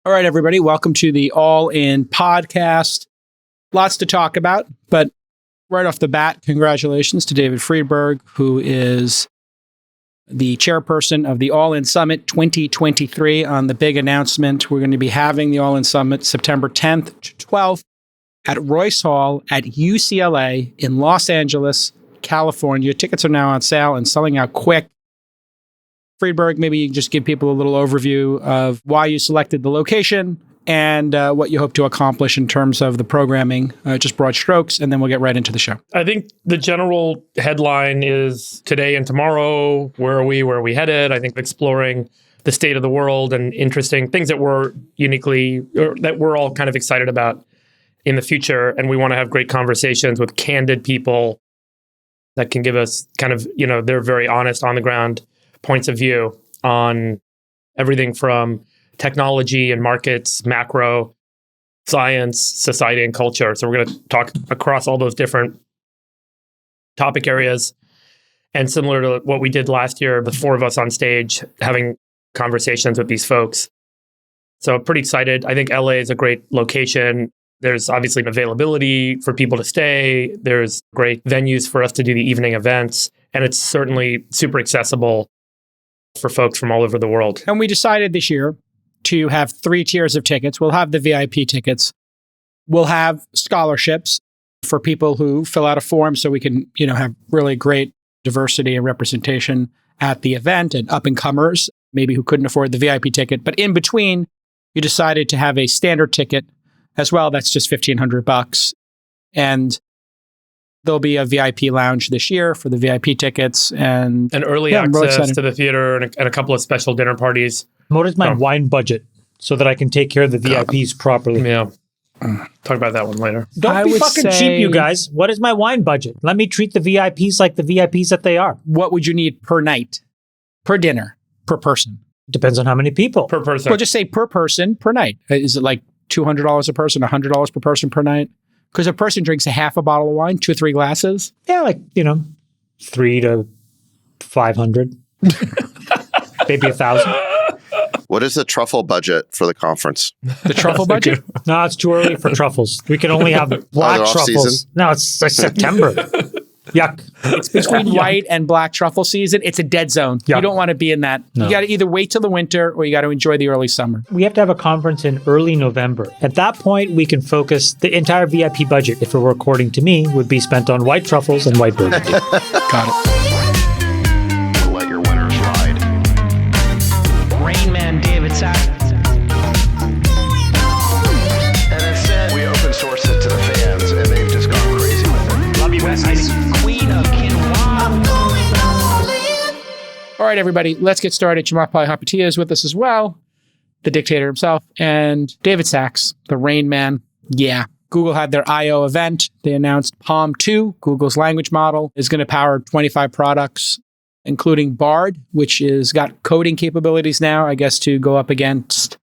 All right, everybody, welcome to the All In podcast. Lots to talk about, but right off the bat, congratulations to David Friedberg, who is the chairperson of the All In Summit 2023 on the big announcement. We're going to be having the All In Summit September 10th to 12th at Royce Hall at UCLA in Los Angeles, California. Tickets are now on sale and selling out quick. Friedberg, maybe you can just give people a little overview of why you selected the location and what you hope to accomplish in terms of the programming, just broad strokes, and then we'll get right into the show. I think the general headline is today and tomorrow, where are we headed? I think exploring the state of the world and interesting things that we're that we're all kind of excited about in the future. And we want to have great conversations with candid people that can give us kind of, they're very honest, on the ground points of view on everything from technology and markets, macro, science, society, and culture. So we're going to talk across all those different topic areas. And similar to what we did last year, the four of us on stage having conversations with these folks. So pretty excited. I think LA is a great location. There's obviously an availability for people to stay. There's great venues for us to do the evening events. And it's certainly super accessible for folks from all over the world. And we decided this year to have 3 tiers of tickets. We'll have the VIP tickets. We'll have scholarships for people who fill out a form so we can, have really great diversity and representation at the event, and up-and-comers, maybe who couldn't afford the VIP ticket. But in between, you decided to have a standard ticket as well. That's just $1,500. And there'll be a VIP lounge this year for the VIP tickets and early access to the theater and a couple of special dinner parties. What is my wine budget so that I can take care of the VIPs properly? Yeah. Talk about that one later. Don't be fucking cheap, you guys. What is my wine budget? Let me treat the VIPs like the VIPs that they are. What would you need per night, per dinner, per person? Depends on how many people. Per person. Well, just say per person per night. Is it like $200 a person, $100 per person per night? Because a person drinks a half a bottle of wine, 2 or 3 glasses. Yeah, like, 300 to 500. Maybe 1,000. What is the truffle budget for the conference? The truffle budget? No, it's too early for truffles. We can only have black truffles. Season? No, it's like September. Yuck. It's between white and black truffle season. It's a dead zone. Yuck. You don't want to be in that. No. You got to either wait till the winter or you got to enjoy the early summer. We have to have a conference in early November. At that point, we can focus the entire VIP budget, if it were according to me, would be spent on white truffles and white burgundy. Got it. Let your winners ride. Rain Man David Sachs. And instead, we open source it to the fans, and they've just gone crazy with it. Love you, besties. Queen of quinoa. All right, everybody, let's get started. Chamath Palihapitiya is with us as well, the dictator himself, and David Sachs, the Rain Man. Yeah. Google had their I.O. event. They announced Palm 2, Google's language model, is going to power 25 products, including Bard, which is got coding capabilities now, I guess, to go up against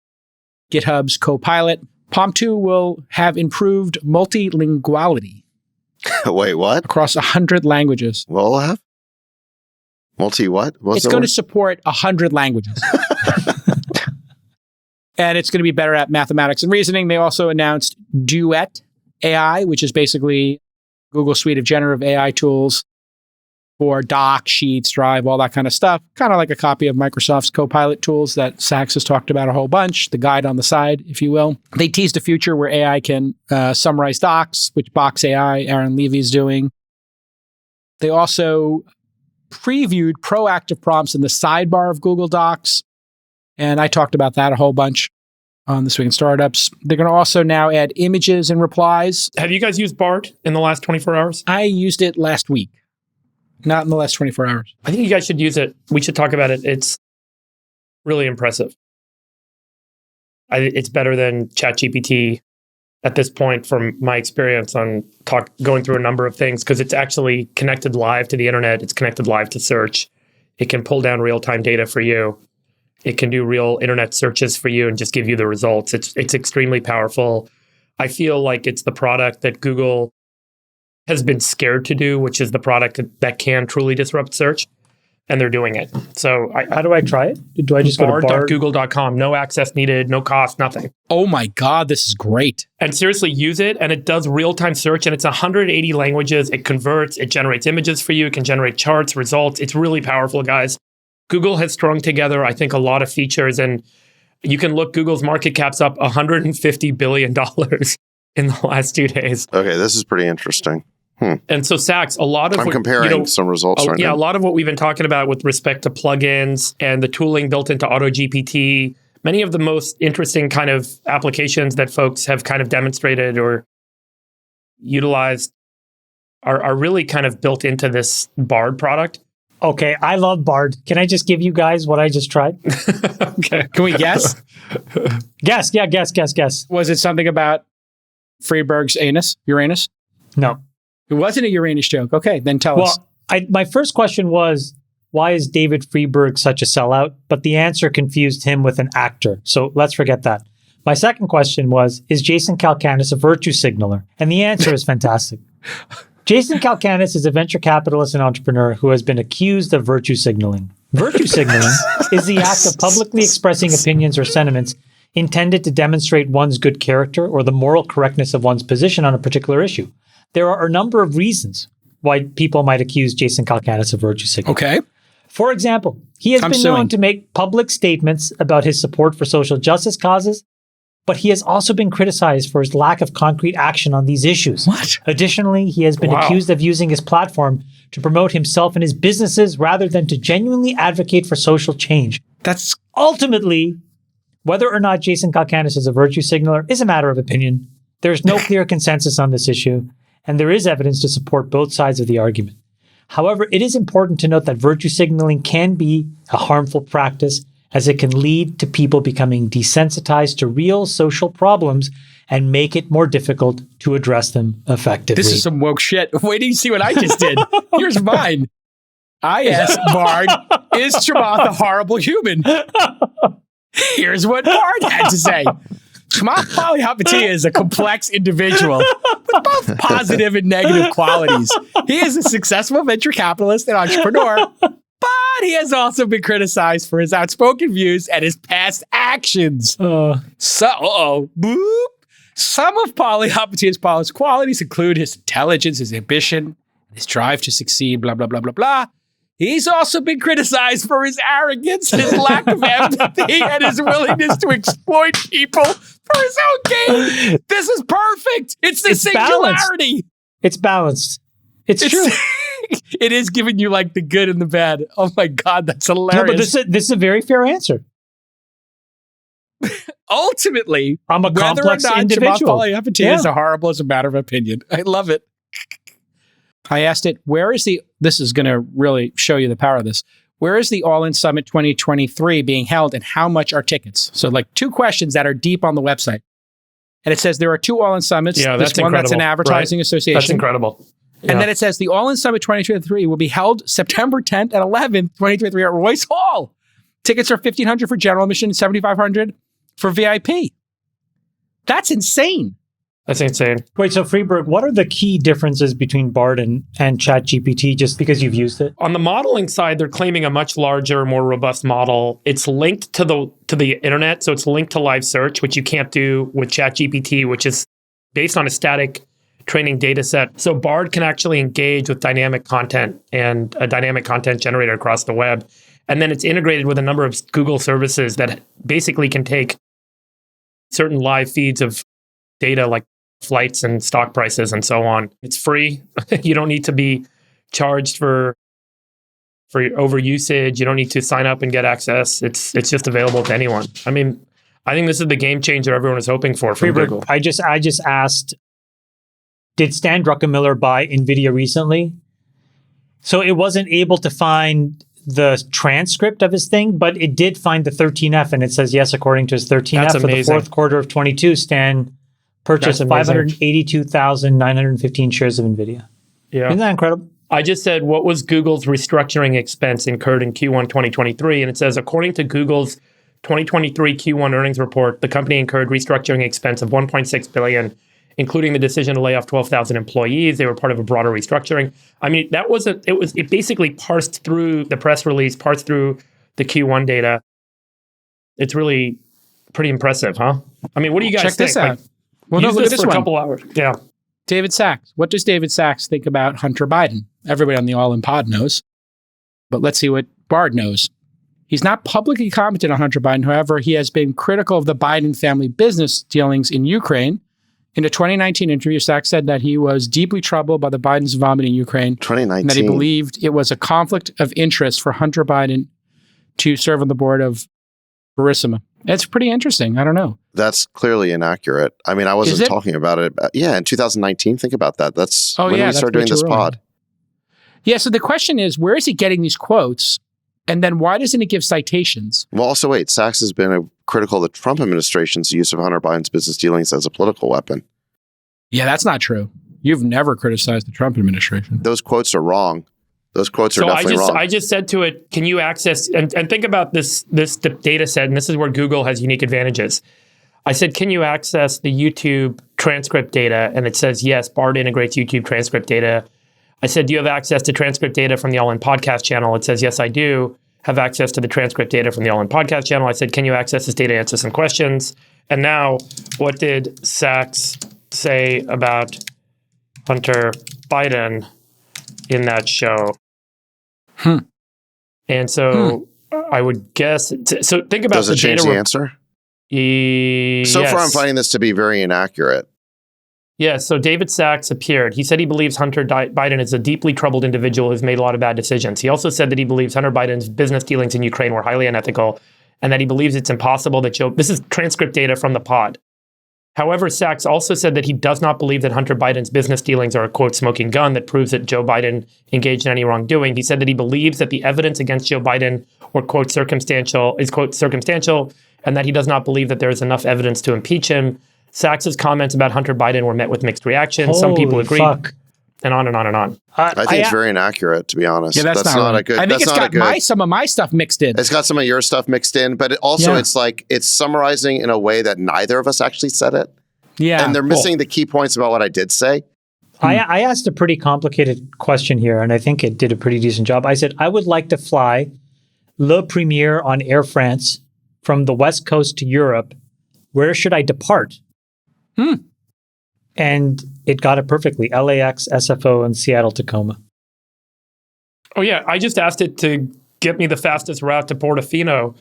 GitHub's Copilot. Palm 2 will have improved multilinguality. Wait, what? Across 100 languages. We'll have? Multi-what? It's going to support 100 languages. And it's going to be better at mathematics and reasoning. They also announced Duet AI, which is basically Google's suite of generative AI tools for Doc, Sheets, Drive, all that kind of stuff. Kind of like a copy of Microsoft's Copilot tools that Sachs has talked about a whole bunch, the guide on the side, if you will. They teased a future where AI can summarize docs, which Box AI, Aaron Levy's doing. They also previewed proactive prompts in the sidebar of Google Docs. And I talked about that a whole bunch on This Week in Startups. They're going to also now add images and replies. Have you guys used Bard in the last 24 hours? I used it last week, not in the last 24 hours. I think you guys should use it. We should talk about it. It's really impressive. It's better than ChatGPT at this point, from my experience on going through a number of things, because it's actually connected live to the internet. It's connected live to search. It can pull down real-time data for you. It can do real internet searches for you and just give you the results. It's extremely powerful. I feel like it's the product that Google has been scared to do, which is the product that can truly disrupt search. and they're doing it. So How do I try it? Do I just go to Bard? Bard.google.com, no access needed, no cost, nothing. Oh my God, this is great. And seriously, use it, and it does real-time search, and it's 180 languages. It converts, it generates images for you, it can generate charts, results. It's really powerful, guys. Google has strung together, I think, a lot of features, and you can look, Google's market cap's up $150 billion in the last 2 days. Okay, this is pretty interesting. And so, Sachs, a lot of I'm comparing some results right now. A lot of what we've been talking about with respect to plugins and the tooling built into AutoGPT, many of the most interesting kind of applications that folks have kind of demonstrated or utilized are really kind of built into this Bard product. Okay, I love Bard. Can I just give you guys what I just tried? Okay. Can we guess? Guess. Guess. Was it something about Friedberg's Uranus? No. It wasn't a Uranus joke. Okay, then tell us. Well, my first question was, why is David Friedberg such a sellout? But the answer confused him with an actor. So let's forget that. My second question was, is Jason Calacanis a virtue signaler? And the answer is fantastic. Jason Calacanis is a venture capitalist and entrepreneur who has been accused of virtue signaling. Virtue signaling is the act of publicly expressing opinions or sentiments intended to demonstrate one's good character or the moral correctness of one's position on a particular issue. There are a number of reasons why people might accuse Jason Calacanis of virtue signaling. Okay. For example, he has been known to make public statements about his support for social justice causes, but he has also been criticized for his lack of concrete action on these issues. What? Additionally, he has been accused of using his platform to promote himself and his businesses rather than to genuinely advocate for social change. That's Ultimately, whether or not Jason Calacanis is a virtue signaler is a matter of opinion. There is no clear consensus on this issue, and there is evidence to support both sides of the argument. However, it is important to note that virtue signaling can be a harmful practice, as it can lead to people becoming desensitized to real social problems and make it more difficult to address them effectively. This is some woke shit. Wait till you see what I just did. Here's mine. I asked Bard, is Chamath a horrible human? Here's what Bard had to say. Chamath Palihapitiya is a complex individual with both positive and negative qualities. He is a successful venture capitalist and entrepreneur, but he has also been criticized for his outspoken views and his past actions. Boop. Some of Palihapitiya's polished qualities include his intelligence, his ambition, his drive to succeed, blah, blah, blah, blah, blah. He's also been criticized for his arrogance, his lack of empathy, and his willingness to exploit people for his own gain. This is perfect. It's the singularity. It's balanced. It's true. It is giving you like the good and the bad. Oh my God, that's hilarious. No, but this is a very fair answer. Ultimately, I'm a complex individual. Is a horrible as a matter of opinion. I love it. I asked it, this is going to really show you the power of this. Where is the All-In Summit 2023 being held and how much are tickets? So like 2 questions that are deep on the website. And it says there are 2 All-In Summits. Yeah, that's one that's an advertising association. That's incredible. Yeah. And then it says the All-In Summit 2023 will be held September 10th and 11th, 2023 at Royce Hall. Tickets are $1,500 for general admission, $7,500 for VIP. That's insane. That's insane. Wait, so Friedberg, what are the key differences between Bard and ChatGPT just because you've used it? On the modeling side, they're claiming a much larger, more robust model. It's linked to the internet, so it's linked to live search, which you can't do with ChatGPT, which is based on a static training data set. So Bard can actually engage with dynamic content and a dynamic content generator across the web. And then it's integrated with a number of Google services that basically can take certain live feeds of data like flights and stock prices and so on. It's free. You don't need to be charged for overusage. You don't need to sign up and get access. It's just available to anyone. I mean, I think this is the game changer everyone is hoping for from Google. I just asked, did Stan Druckenmiller buy NVIDIA recently? So it wasn't able to find the transcript of his thing, but it did find the 13F, and it says yes, according to his 13F. That's for amazing. The fourth quarter of 22, Stan purchased 582,915 shares of NVIDIA. Yeah. Isn't that incredible? I just said, what was Google's restructuring expense incurred in Q1 2023? And it says, according to Google's 2023 Q1 earnings report, the company incurred restructuring expense of $1.6 billion including the decision to lay off 12,000 employees. They were part of a broader restructuring. I mean, it basically parsed through the press release, parsed through the Q1 data. It's really pretty impressive, huh? I mean, what do you guys Check think? this out. Like, Well, no, use look at this this for one. a couple hours. Yeah. David Sachs. What does David Sachs think about Hunter Biden? Everybody on the All In Pod knows. But let's see what Bard knows. He's not publicly commented on Hunter Biden. However, he has been critical of the Biden family business dealings in Ukraine. In a 2019 interview, Sachs said that he was deeply troubled by the Biden's involvement in Ukraine. 2019. And that he believed it was a conflict of interest for Hunter Biden to serve on the board of Burisma. It's pretty interesting. I don't know. That's clearly inaccurate. I mean, I wasn't talking about it. In 2019. Think about that. That's when we started doing this pod. Yeah, so the question is, where is he getting these quotes? And then why doesn't he give citations? Well, also wait, Sachs has been critical of the Trump administration's use of Hunter Biden's business dealings as a political weapon. Yeah, that's not true. You've never criticized the Trump administration. Those quotes are wrong. Those quotes are definitely wrong. I just said to it, can you access, and think about this data set, and this is where Google has unique advantages. I said, can you access the YouTube transcript data? And it says, yes, Bard integrates YouTube transcript data. I said, do you have access to transcript data from the All In Podcast channel? It says, yes, I do have access to the transcript data from the All In Podcast channel. I said, can you access this data to answer some questions? And now, what did Sachs say about Hunter Biden in that show? And so I would guess, so think about Does it change the answer? So far, I'm finding this to be very inaccurate. Yeah, so David Sachs appeared. He said he believes Hunter Biden is a deeply troubled individual who's made a lot of bad decisions. He also said that he believes Hunter Biden's business dealings in Ukraine were highly unethical and that he believes it's impossible that Joe... This is transcript data from the pod. However, Sachs also said that he does not believe that Hunter Biden's business dealings are a, quote, smoking gun that proves that Joe Biden engaged in any wrongdoing. He said that he believes that the evidence against Joe Biden were, quote, circumstantial, and that he does not believe that there is enough evidence to impeach him. Sachs's comments about Hunter Biden were met with mixed reactions. Some people agreed, and on and on and on. I think it's very inaccurate, to be honest. Yeah, that's not a good. I think it's got some of my stuff mixed in. It's got some of your stuff mixed in, but it's like it's summarizing in a way that neither of us actually said it. Yeah, and they're missing the key points about what I did say. I asked a pretty complicated question here, and I think it did a pretty decent job. I said, I would like to fly Le Premier on Air France from the West Coast to Europe. Where should I depart? And it got it perfectly. LAX, SFO, and Seattle, Tacoma. Oh, yeah. I just asked it to get me the fastest route to Portofino.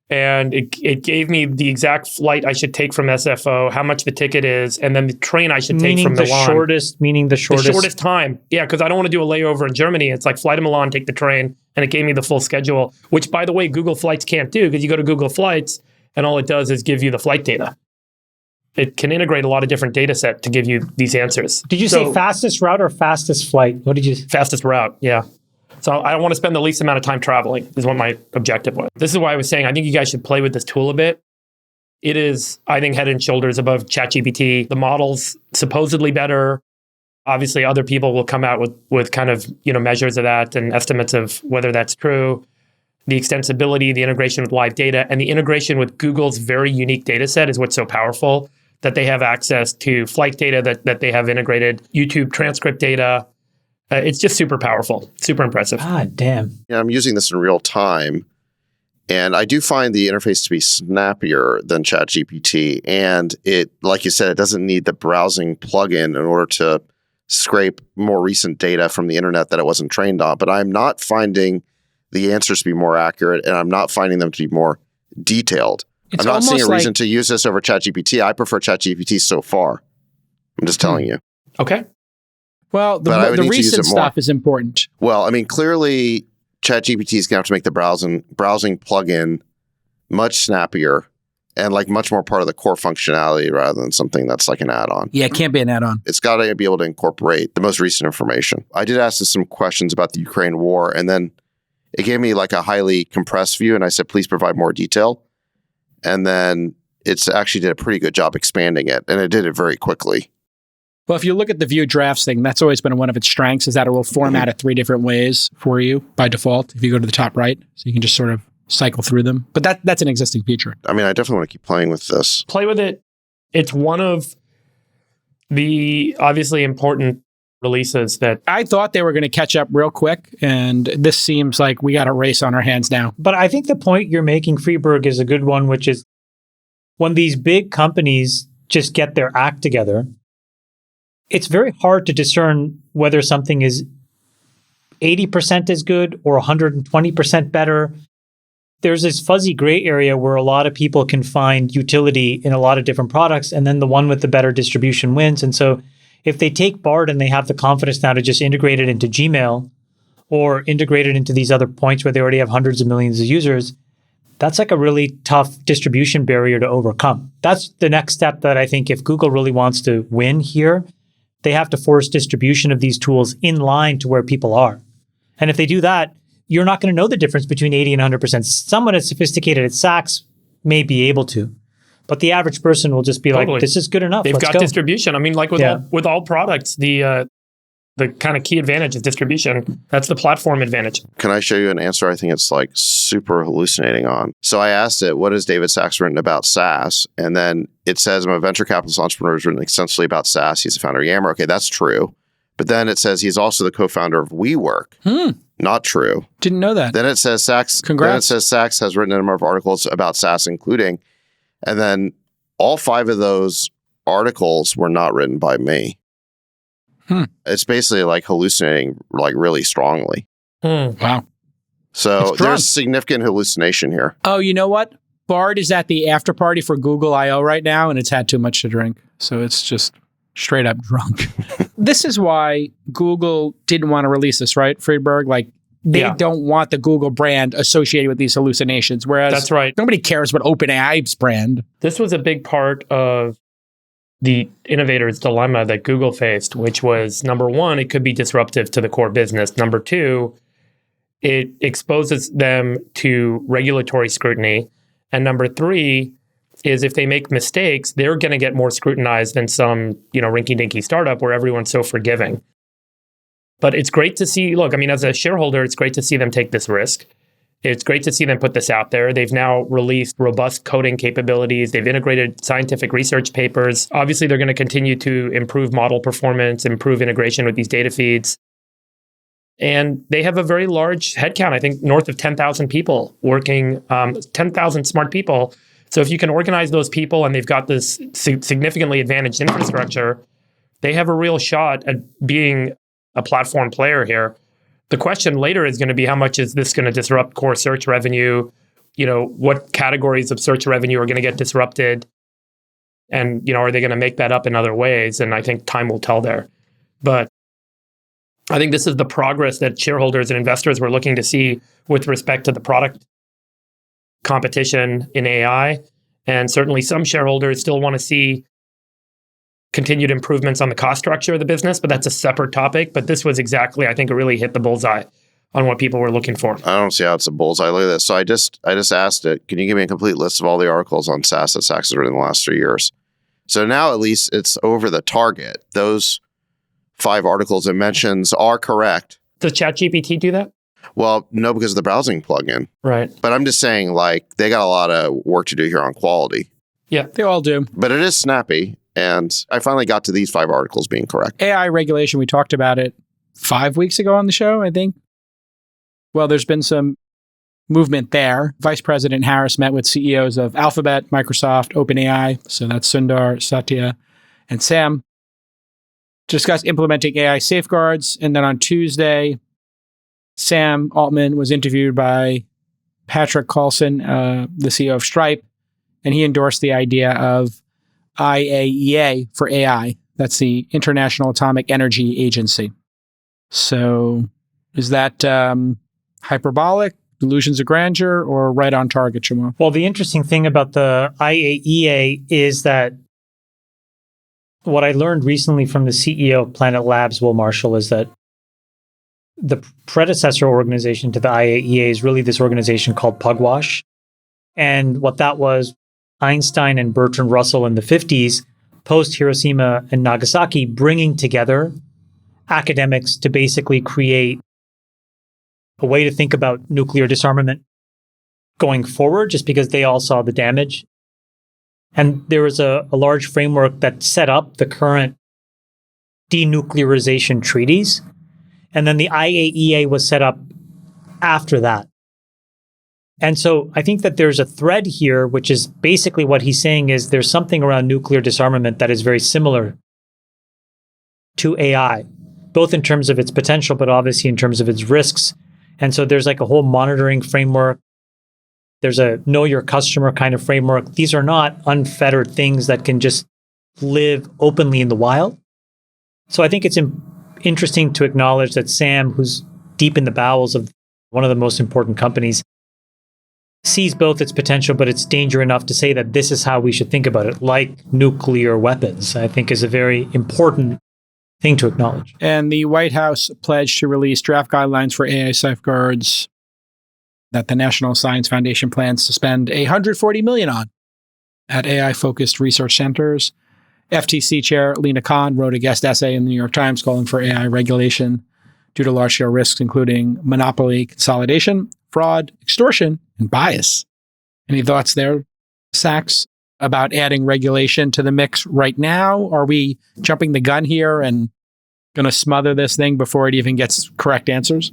And it gave me the exact flight I should take from SFO, how much the ticket is, and then the train I should take from Milan. Meaning the shortest. The shortest time. Yeah, because I don't want to do a layover in Germany. It's like fly to Milan, take the train, and it gave me the full schedule, which, by the way, Google Flights can't do, because you go to Google Flights, and all it does is give you the flight data. It can integrate a lot of different data set to give you these answers. Did you say fastest route or fastest flight? What did you say? Fastest route, yeah. So I want to spend the least amount of time traveling is what my objective was. This is why I was saying I think you guys should play with this tool a bit. It is, I think, head and shoulders above ChatGPT. The model's supposedly better. Obviously, other people will come out with kind of measures of that and estimates of whether that's true. The extensibility, the integration with live data, and the integration with Google's very unique data set is what's so powerful, that they have access to flight data, that they have integrated YouTube transcript data. It's just super powerful, super impressive. God damn. Yeah, I'm using this in real time, and I do find the interface to be snappier than ChatGPT. And it, like you said, it doesn't need the browsing plugin in order to scrape more recent data from the internet that it wasn't trained on. But I'm not finding the answers to be more accurate, and I'm not finding them to be more detailed. I'm not seeing a reason to use this over ChatGPT. I prefer ChatGPT so far. I'm just telling you. Okay. Well, the recent stuff is important. Well, I mean, clearly ChatGPT is going to have to make the browsing plugin much snappier and like much more part of the core functionality rather than something that's like an add-on. Yeah, it can't be an add-on. It's got to be able to incorporate the most recent information. I did ask some questions about the Ukraine war, and then it gave me like a highly compressed view, and I said, please provide more detail. And then it's actually did a pretty good job expanding it, and it did it very quickly. Well, if you look at the view drafts thing, that's always been one of its strengths, is that it will format it 3 different ways for you by default if you go to the top right. So you can just sort of cycle through them. But that's an existing feature. I mean, I definitely want to keep playing with this. Play with it. It's one of the obviously important releases that I thought they were going to catch up real quick, and this seems like we got a race on our hands now. But I think the point you're making, Freeberg, is a good one, which is when these big companies just get their act together, it's very hard to discern whether something is 80% as good or 120% better. There's this fuzzy gray area where a lot of people can find utility in a lot of different products, and then the one with the better distribution wins. And so if they take Bard and they have the confidence now to just integrate it into Gmail or integrate it into these other points where they already have hundreds of millions of users, that's like a really tough distribution barrier to overcome. That's the next step that I think if Google really wants to win here, they have to force distribution of these tools in line to where people are. And if they do that, you're not going to know the difference between 80 and 100%. Someone as sophisticated as Saks may be able to, but the average person will just be Totally. like, this is good enough. they've Let's got go. distribution. I mean, like with all products, the kind of key advantage is distribution. That's the platform advantage. Can I show you an answer I think it's like super hallucinating on? So I asked it, what has David Sachs written about SaaS? And then it says, I'm a venture capitalist entrepreneur who's written extensively about SaaS. He's the founder of Yammer. Okay, that's true. But then it says he's also the co-founder of WeWork. Not true. Didn't know that. Then it says Sachs. Congrats. Then it says Sachs has written a number of articles about SaaS, including, and then all 5 of those articles were not written by me. It's basically like hallucinating, like really strongly. Wow. So It's drunk. there's significant hallucination here. Oh, you know what? Bard is at the after party for Google I/O right now, and it's had too much to drink. So it's just straight up drunk. This is why Google didn't want to release this, right, Friedberg? Like, they Yeah. don't want the Google brand associated with these hallucinations, whereas That's right. nobody cares about OpenAI's brand. This was a big part of the innovator's dilemma that Google faced, which was, number one, it could be disruptive to the core business. Number two, it exposes them to regulatory scrutiny. And number three is if they make mistakes, they're going to get more scrutinized than some, rinky-dinky startup where everyone's so forgiving. But it's great to see, look, I mean, as a shareholder, it's great to see them take this risk. It's great to see them put this out there. They've now released robust coding capabilities. They've integrated scientific research papers. Obviously, they're going to continue to improve model performance, improve integration with these data feeds. And they have a very large headcount, I think north of 10,000 people working, 10,000 smart people. So if you can organize those people and they've got this significantly advantaged infrastructure, they have a real shot at being a platform player here. The question later is going to be, how much is this going to disrupt core search revenue? What categories of search revenue are going to get disrupted? And, are they going to make that up in other ways? And I think time will tell there. But I think this is the progress that shareholders and investors were looking to see with respect to the product competition in AI. And certainly some shareholders still want to see continued improvements on the cost structure of the business, but that's a separate topic. But this was exactly, I think, it really hit the bullseye on what people were looking for. I don't see how it's a bullseye. Look at this. So I just asked it, can you give me a complete list of all the articles on SaaS that Sachs has written in the last 3 years? So now at least it's over the target. Those 5 articles it mentions are correct. Does ChatGPT do that? Well, no, because of the browsing plugin. Right. But I'm just saying, like, they got a lot of work to do here on quality. Yeah. They all do. But it is snappy. And I finally got to these 5 articles being correct. AI regulation, we talked about it 5 weeks ago on the show, I think. Well, there's been some movement there. Vice President Harris met with CEOs of Alphabet, Microsoft, OpenAI. So that's Sundar, Satya, and Sam. To discuss implementing AI safeguards. And then on Tuesday, Sam Altman was interviewed by Patrick Carlson, the CEO of Stripe, and he endorsed the idea of IAEA for AI. That's the International Atomic Energy Agency. So is that hyperbolic, delusions of grandeur, or right on target, Shmuel? Well, the interesting thing about the IAEA is that what I learned recently from the CEO of Planet Labs, Will Marshall, is that the predecessor organization to the IAEA is really this organization called Pugwash. And what that was, Einstein and Bertrand Russell in the 50s, post Hiroshima and Nagasaki, bringing together academics to basically create a way to think about nuclear disarmament going forward, just because they all saw the damage. And there was a large framework that set up the current denuclearization treaties. And then the IAEA was set up after that. And so I think that there's a thread here, which is basically what he's saying is there's something around nuclear disarmament that is very similar to AI, both in terms of its potential, but obviously in terms of its risks. And so there's like a whole monitoring framework. There's a know your customer kind of framework. These are not unfettered things that can just live openly in the wild. So I think it's interesting to acknowledge that Sam, who's deep in the bowels of one of the most important companies, sees both its potential, but its danger enough to say that this is how we should think about it, like nuclear weapons, I think is a very important thing to acknowledge. And the White House pledged to release draft guidelines for AI safeguards that the National Science Foundation plans to spend $140 million on at AI-focused research centers. FTC Chair Lina Khan wrote a guest essay in the New York Times calling for AI regulation due to large-scale risks, including monopoly consolidation, fraud, extortion, and bias. Any thoughts there, Sachs, about adding regulation to the mix right now? Are we jumping the gun here and going to smother this thing before it even gets correct answers?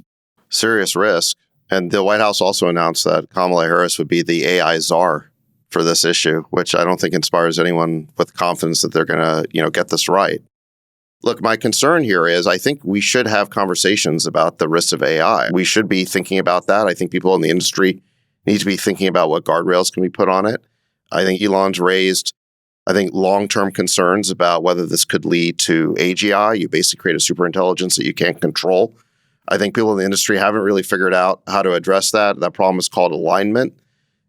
Serious risk. And the White House also announced that Kamala Harris would be the AI czar for this issue, which I don't think inspires anyone with confidence that they're going to, get this right. Look, my concern here is I think we should have conversations about the risks of AI. We should be thinking about that. I think people in the industry need to be thinking about what guardrails can be put on it. I think Elon's raised, long-term concerns about whether this could lead to AGI. You basically create a superintelligence that you can't control. I think people in the industry haven't really figured out how to address that. That problem is called alignment.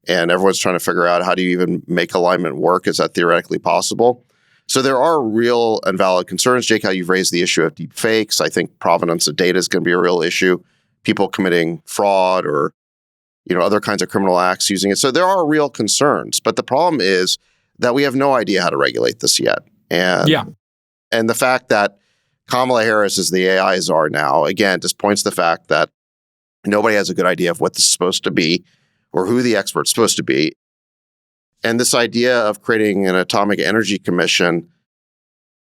And everyone's trying to figure out how do you even make alignment work? Is that theoretically possible? So there are real and valid concerns. Jake, how you've raised the issue of deep fakes. I think provenance of data is going to be a real issue. People committing fraud or, other kinds of criminal acts using it. So there are real concerns. But the problem is that we have no idea how to regulate this yet. And the fact that Kamala Harris is the AI czar now, again, just points to the fact that nobody has a good idea of what this is supposed to be or who the expert's supposed to be. And this idea of creating an atomic energy commission,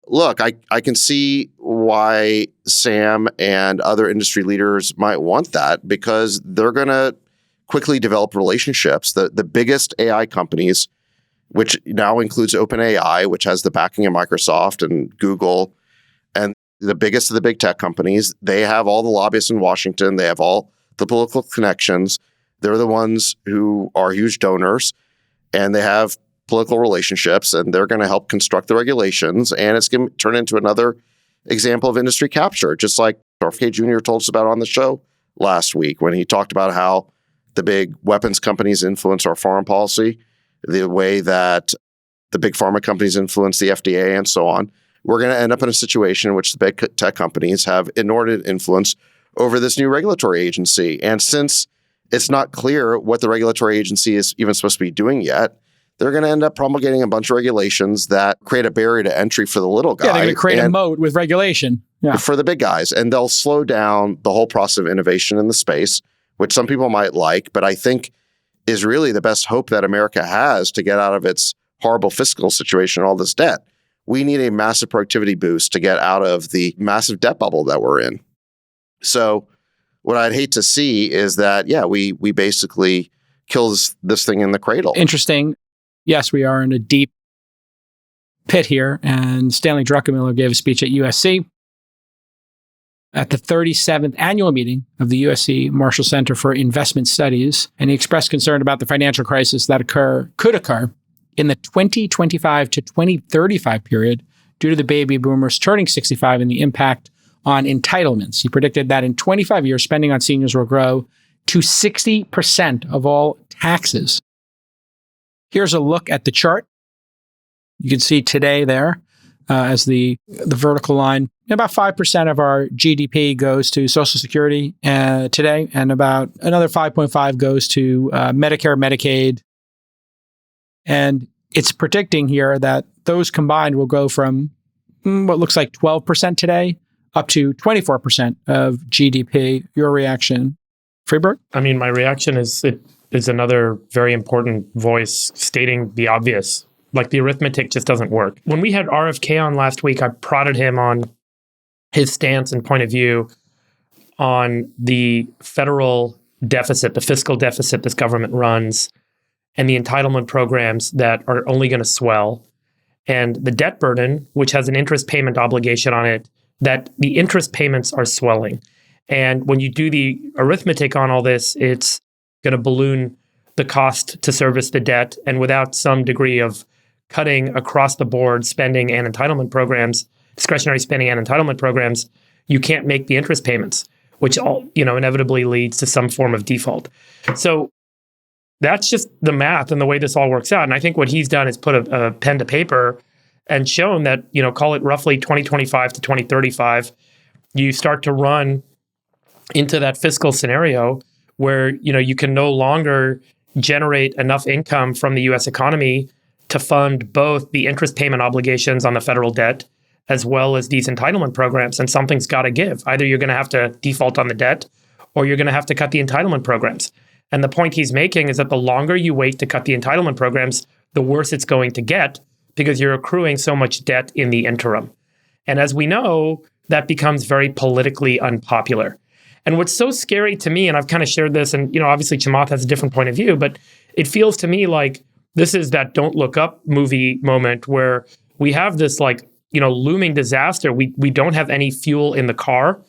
look, I can see why Sam and other industry leaders might want that because they're going to quickly develop relationships. The biggest AI companies, which now includes OpenAI, which has the backing of Microsoft and Google, and the biggest of the big tech companies, they have all the lobbyists in Washington. They have all the political connections. They're the ones who are huge donors. And they have political relationships, and they're going to help construct the regulations. And it's going to turn into another example of industry capture, just like RFK Jr. told us about on the show last week when he talked about how the big weapons companies influence our foreign policy, the way that the big pharma companies influence the FDA and so on. We're going to end up in a situation in which the big tech companies have inordinate influence over this new regulatory agency. And since it's not clear what the regulatory agency is even supposed to be doing yet, they're going to end up promulgating a bunch of regulations that create a barrier to entry for the little guy. Yeah, they're going to create a moat with regulation for the big guys. And they'll slow down the whole process of innovation in the space, which some people might like, but I think is really the best hope that America has to get out of its horrible fiscal situation, all this debt. We need a massive productivity boost to get out of the massive debt bubble that we're in. So what I'd hate to see is that, we basically kill this thing in the cradle. Interesting. Yes, we are in a deep pit here. And Stanley Druckenmiller gave a speech at USC at the 37th annual meeting of the USC Marshall Center for Investment Studies. And he expressed concern about the financial crisis that could occur in the 2025 to 2035 period due to the baby boomers turning 65 and the impact on entitlements. He predicted that in 25 years, spending on seniors will grow to 60% of all taxes. Here's a look at the chart. You can see today there as the vertical line. About 5% of our GDP goes to Social Security today, and about another 5.5 goes to Medicare, Medicaid. And it's predicting here that those combined will go from what looks like 12% today up to 24% of GDP. Your reaction, Freeberg? I mean, my reaction is it is another very important voice stating the obvious. Like the arithmetic just doesn't work. When we had RFK on last week, I prodded him on his stance and point of view on the federal deficit, the fiscal deficit this government runs, and the entitlement programs that are only going to swell, and the debt burden, which has an interest payment obligation on it, that the interest payments are swelling. And when you do the arithmetic on all this, it's going to balloon the cost to service the debt. And without some degree of cutting across the board spending and entitlement programs, discretionary spending and entitlement programs, you can't make the interest payments, which all, inevitably leads to some form of default. So that's just the math and the way this all works out. And I think what he's done is put a pen to paper and shown that, call it roughly 2025 to 2035, you start to run into that fiscal scenario where, you can no longer generate enough income from the US economy to fund both the interest payment obligations on the federal debt as well as these entitlement programs. And something's got to give. Either you're going to have to default on the debt or you're going to have to cut the entitlement programs. And the point he's making is that the longer you wait to cut the entitlement programs, the worse it's going to get because you're accruing so much debt in the interim. And as we know, that becomes very politically unpopular. And what's so scary to me, and I've kind of shared this, and obviously Chamath has a different point of view, but it feels to me like this is that Don't Look Up movie moment where we have this looming disaster. We don't have any fuel in the car.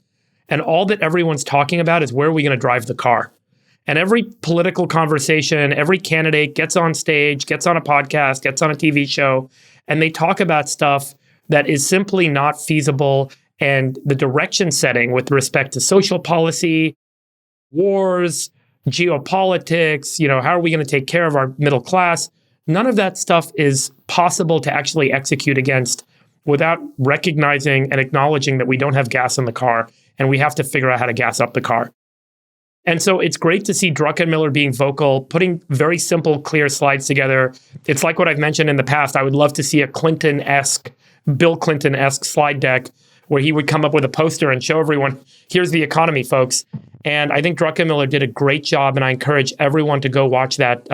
And all that everyone's talking about is where are we going to drive the car? And every political conversation, every candidate gets on stage, gets on a podcast, gets on a TV show, and they talk about stuff that is simply not feasible. And the direction setting with respect to social policy, wars, geopolitics, how are we going to take care of our middle class? None of that stuff is possible to actually execute against without recognizing and acknowledging that we don't have gas in the car and we have to figure out how to gas up the car. And so it's great to see Druckenmiller being vocal, putting very simple, clear slides together. It's like what I've mentioned in the past. I would love to see a Bill Clinton-esque slide deck where he would come up with a poster and show everyone, here's the economy, folks. And I think Druckenmiller did a great job, and I encourage everyone to go watch that.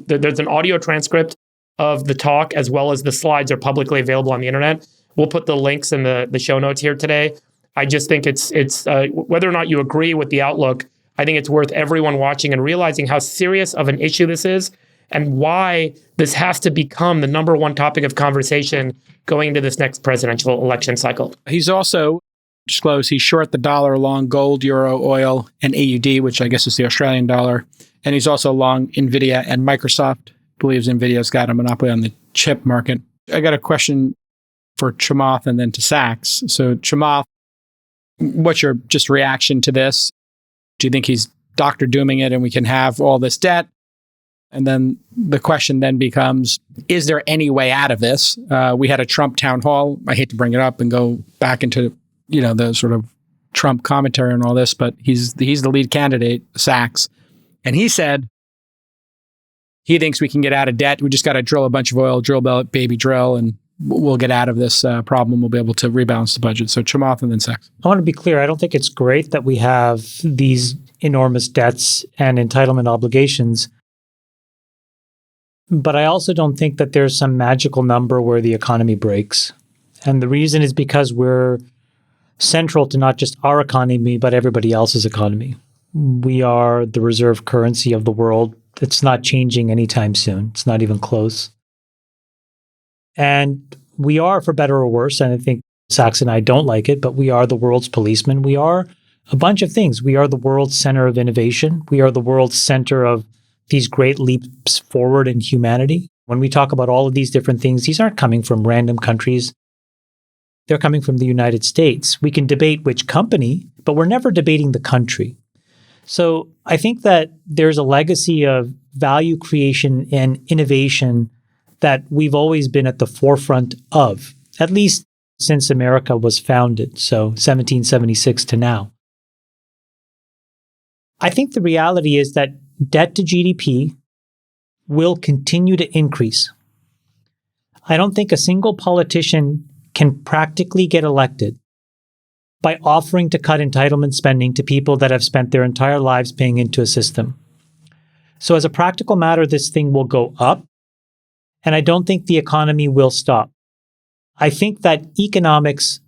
There's an audio transcript of the talk as well as the slides are publicly available on the internet. We'll put the links in the show notes here today. I just think it's whether or not you agree with the outlook, I think it's worth everyone watching and realizing how serious of an issue this is and why this has to become the number one topic of conversation going into this next presidential election cycle. He's also disclosed he's short the dollar long gold, euro, oil, and AUD, which I guess is the Australian dollar. And he's also long NVIDIA and Microsoft. Believes NVIDIA's got a monopoly on the chip market. I got a question for Chamath and then to Sachs. So Chamath, what's your just reaction to this? Do you think he's Dr. Dooming it and we can have all this debt? And then the question then becomes, is there any way out of this? We had a Trump town hall. I hate to bring it up and go back into, the sort of Trump commentary and all this, but he's the lead candidate, Sachs. And he said he thinks we can get out of debt. We just got to drill a bunch of oil, drill baby drill, and we'll get out of this problem. We'll be able to rebalance the budget. So Chamath and then Sachs. I want to be clear. I don't think it's great that we have these enormous debts and entitlement obligations. But I also don't think that there's some magical number where the economy breaks. And the reason is because we're central to not just our economy, but everybody else's economy. We are the reserve currency of the world. It's not changing anytime soon. It's not even close. And we are, for better or worse, and I think Sachs and I don't like it, but we are the world's policeman. We are a bunch of things. We are the world's center of innovation. We are the world's center of these great leaps forward in humanity. When we talk about all of these different things, these aren't coming from random countries. They're coming from the United States. We can debate which company, but we're never debating the country. So I think that there's a legacy of value creation and innovation that we've always been at the forefront of, at least since America was founded, so 1776 to now. I think the reality is that debt to GDP will continue to increase. I don't think a single politician can practically get elected by offering to cut entitlement spending to people that have spent their entire lives paying into a system. So as a practical matter, this thing will go up, and I don't think the economy will stop. I think that economics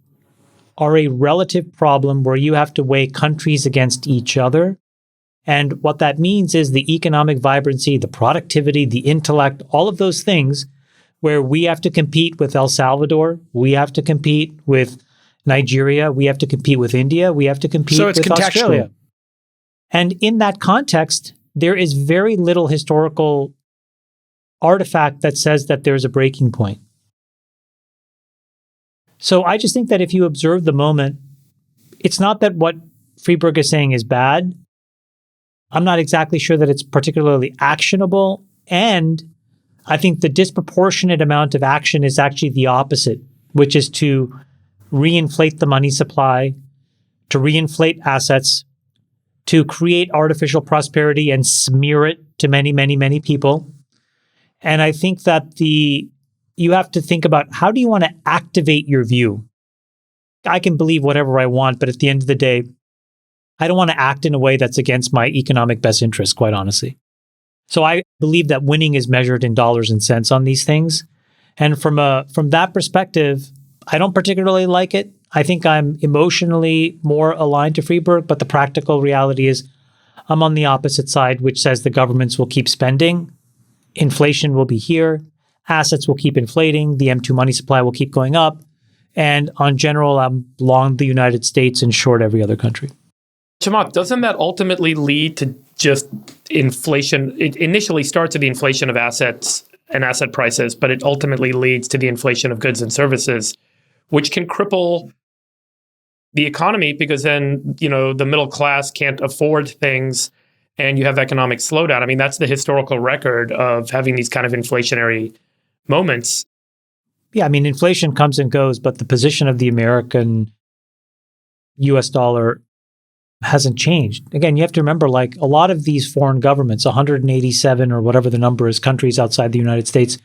are a relative problem where you have to weigh countries against each other. And what that means is the economic vibrancy, the productivity, the intellect, all of those things where we have to compete with El Salvador, we have to compete with Nigeria, we have to compete with India, we have to compete So it's with contextual. Australia. And in that context, there is very little historical artifact that says that there's a breaking point. So I just think that if you observe the moment, it's not that what Friedberg is saying is bad. I'm not exactly sure that it's particularly actionable. And I think the disproportionate amount of action is actually the opposite, which is to reinflate the money supply, to reinflate assets, to create artificial prosperity and smear it to many, many, many people. And I think that you have to think about how do you want to activate your view? I can believe whatever I want, but at the end of the day, I don't want to act in a way that's against my economic best interest, quite honestly. So I believe that winning is measured in dollars and cents on these things. And from that perspective, I don't particularly like it. I think I'm emotionally more aligned to Friedberg, but the practical reality is I'm on the opposite side, which says the governments will keep spending, inflation will be here, assets will keep inflating, the M2 money supply will keep going up, and on general, I'm long the United States and short every other country. Chamath, doesn't that ultimately lead to just inflation? It initially starts with the inflation of assets and asset prices, but it ultimately leads to the inflation of goods and services, which can cripple the economy because then, the middle class can't afford things and you have economic slowdown. I mean, that's the historical record of having these kind of inflationary moments. Yeah, I mean, inflation comes and goes, but the position of the American US dollar hasn't changed. Again, you have to remember, like a lot of these foreign governments, 187 or whatever the number is, countries outside the United States,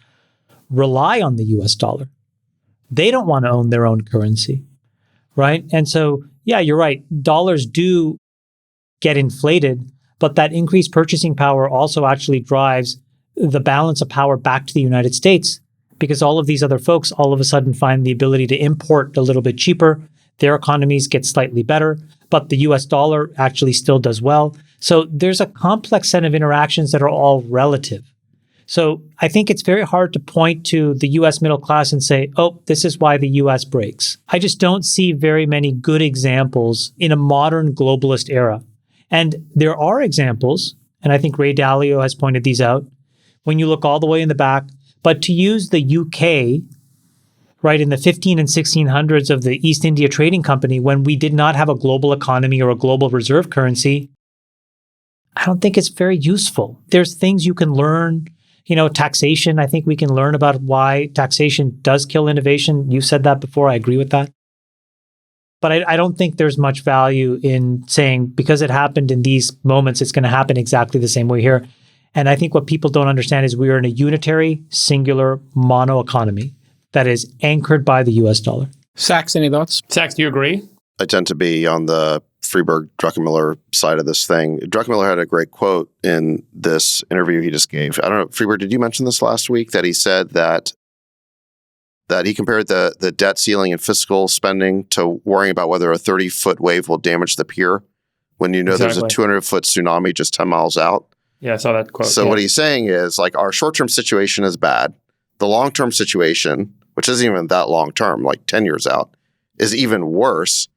rely on the US dollar. They don't want to own their own currency, right? And so, yeah, you're right. Dollars do get inflated, but that increased purchasing power also actually drives the balance of power back to the United States because all of these other folks all of a sudden find the ability to import a little bit cheaper. Their economies get slightly better, but the US dollar actually still does well. So there's a complex set of interactions that are all relative. So I think it's very hard to point to the US middle class and say, oh, this is why the US breaks. I just don't see very many good examples in a modern globalist era. And there are examples, and I think Ray Dalio has pointed these out, when you look all the way in the back. But to use the UK, right, in the 15 and 1600s of the East India Trading Company, when we did not have a global economy or a global reserve currency, I don't think it's very useful. There's things you can learn, taxation. I think we can learn about why taxation does kill innovation. You said that before. I agree with that. But I don't think there's much value in saying because it happened in these moments, it's going to happen exactly the same way here. And I think what people don't understand is we are in a unitary, singular, mono economy that is anchored by the US dollar. Sachs, any thoughts? Sachs, do you agree? I tend to be on the Friedberg Druckenmiller side of this thing. Druckenmiller had a great quote in this interview he just gave. I don't know, Friedberg, did you mention this last week that he said that he compared the debt ceiling and fiscal spending to worrying about whether a 30-foot wave will damage the pier when there's a 200-foot tsunami just 10 miles out? Yeah, I saw that quote. So what he's saying is like our short-term situation is bad. The long-term situation, which isn't even that long-term, like 10 years out, is even worse.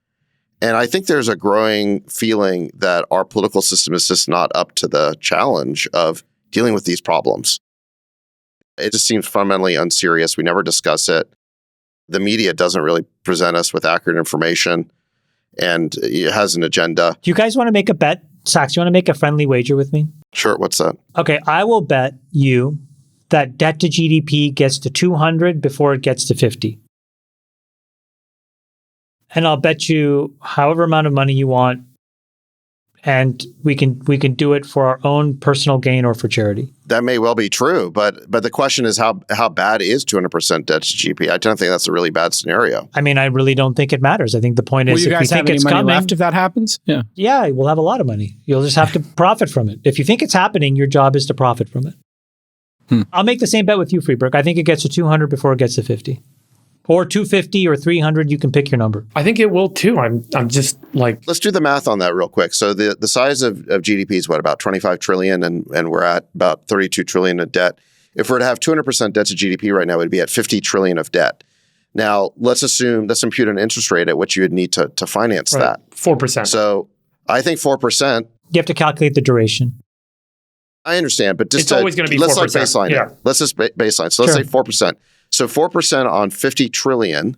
And I think there's a growing feeling that our political system is just not up to the challenge of dealing with these problems. It just seems fundamentally unserious. We never discuss it. The media doesn't really present us with accurate information, and it has an agenda. Do you guys want to make a bet? Sachs, you want to make a friendly wager with me? Sure, what's that? Okay, I will bet you that debt to GDP gets to 200 before it gets to 50. And I'll bet you however amount of money you want, and we can do it for our own personal gain or for charity. That may well be true, but the question is how bad is 200% debt to GDP? I don't think that's a really bad scenario. I mean, I really don't think it matters. I think the point is, Will you if you guys have think any it's money coming, left if that happens? Yeah, we'll have a lot of money. You'll just have to profit from it. If you think it's happening, your job is to profit from it. I'll make the same bet with you, Friedberg. I think it gets to 200 before it gets to 50. Or 250 or 300, you can pick your number. I think it will too. I'm just like, Let's do the math on that real quick. So the size of GDP is what, about 25 trillion, and we're at about 32 trillion of debt. If we're to have 200% debt to GDP right now, we'd be at 50 trillion of debt. Now, let's impute an interest rate at which you would need to finance right, that. 4%. So I think 4%. You have to calculate the duration. I understand, but just it's always going to be 4%. Let's like baseline. Yeah. Let's just baseline. So let's say 4%. So 4% on 50 trillion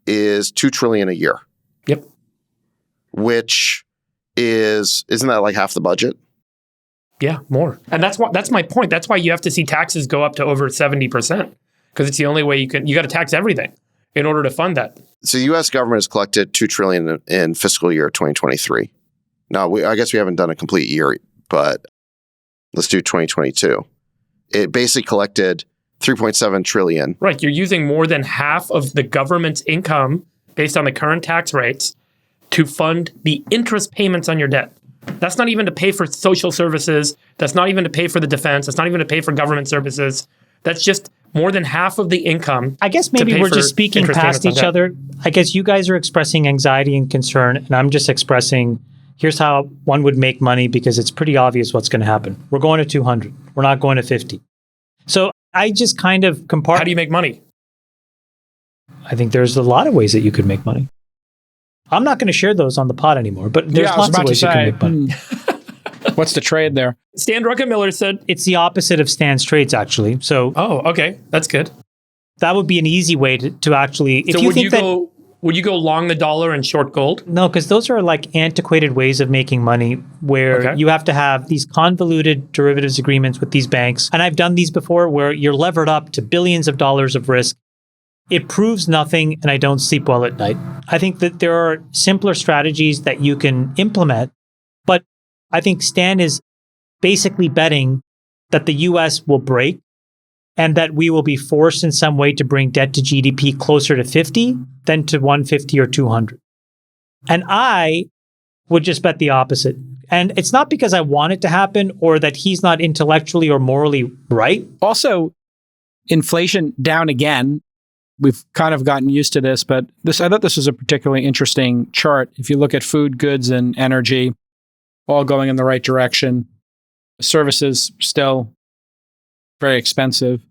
is 2 trillion a year. Yep. Which isn't that like half the budget? Yeah, more. And that's my point. That's why you have to see taxes go up to over 70%, because it's the only way you got to tax everything in order to fund that. So the U.S. government has collected $2 trillion in fiscal year 2023. Now, I guess we haven't done a complete year, but let's do 2022. It basically collected 3.7 trillion. Right. You're using more than half of the government's income based on the current tax rates to fund the interest payments on your debt. That's not even to pay for social services. That's not even to pay for the defense. That's not even to pay for government services. That's just more than half of the income. I guess maybe we're just speaking past each other. I guess you guys are expressing anxiety and concern, and I'm just expressing, here's how one would make money, because it's pretty obvious what's going to happen. We're going to 200. We're not going to 50. So I just kind of How do you make money? I think there's a lot of ways that you could make money. I'm not going to share those on the pod anymore, but there's lots of ways you can make money. What's the trade there? Stan Druckenmiller said it's the opposite of Stan's trades, actually. So, okay, that's good. That would be an easy way to actually. If so you think would you go long the dollar and short gold? No, because those are like antiquated ways of making money, where you have to have these convoluted derivatives agreements with these banks. And I've done these before, where you're levered up to billions of dollars of risk. It proves nothing, and I don't sleep well at night. I think that there are simpler strategies that you can implement, but I think Stan is basically betting that the U.S. will break and that we will be forced in some way to bring debt to GDP closer to 50 than to 150 or 200. And I would just bet the opposite. And it's not because I want it to happen or that he's not intellectually or morally right. Also, inflation down again. We've kind of gotten used to this, but I thought this was a particularly interesting chart. If you look at food, goods, and energy, all going in the right direction. Services still very expensive.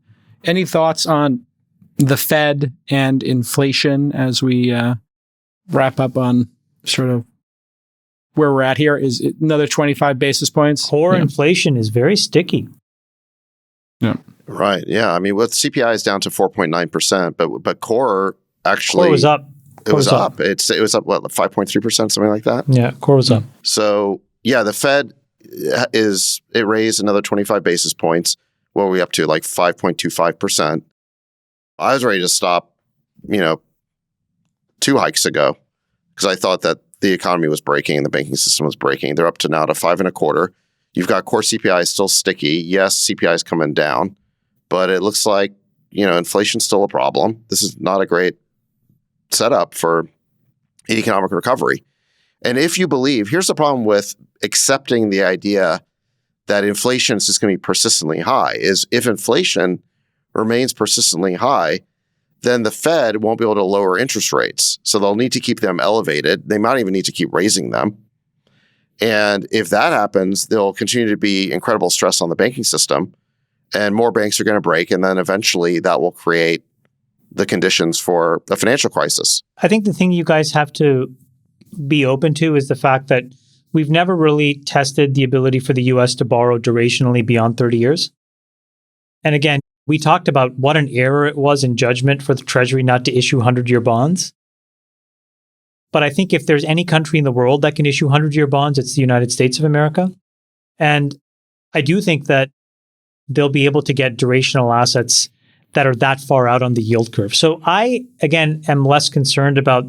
Any thoughts on the Fed and inflation as we wrap up on sort of where we're at here? Is it another 25 basis points? Core inflation is very sticky. Yeah. Right. Yeah. I mean, with CPI is down to 4.9%, but core actually was up. It was up. It was up, what, 5.3%, something like that? Yeah, core was up. So, yeah, the Fed it raised another 25 basis points. What were we up to? Like 5.25%. I was ready to stop, 2 hikes ago, because I thought that the economy was breaking and the banking system was breaking. They're up to 5.25%. You've got core CPI still sticky. Yes, CPI is coming down, but it looks like, inflation's still a problem. This is not a great setup for economic recovery. And if you believe, here's the problem with accepting the idea that inflation is just going to be persistently high, is if inflation remains persistently high, then the Fed won't be able to lower interest rates. So they'll need to keep them elevated. They might even need to keep raising them. And if that happens, there'll continue to be incredible stress on the banking system, and more banks are going to break. And then eventually that will create the conditions for a financial crisis. I think the thing you guys have to be open to is the fact that we've never really tested the ability for the US to borrow durationally beyond 30 years. And again, we talked about what an error it was in judgment for the Treasury not to issue 100-year bonds. But I think if there's any country in the world that can issue 100-year bonds, it's the United States of America. And I do think that they'll be able to get durational assets that are that far out on the yield curve. So I, again, am less concerned about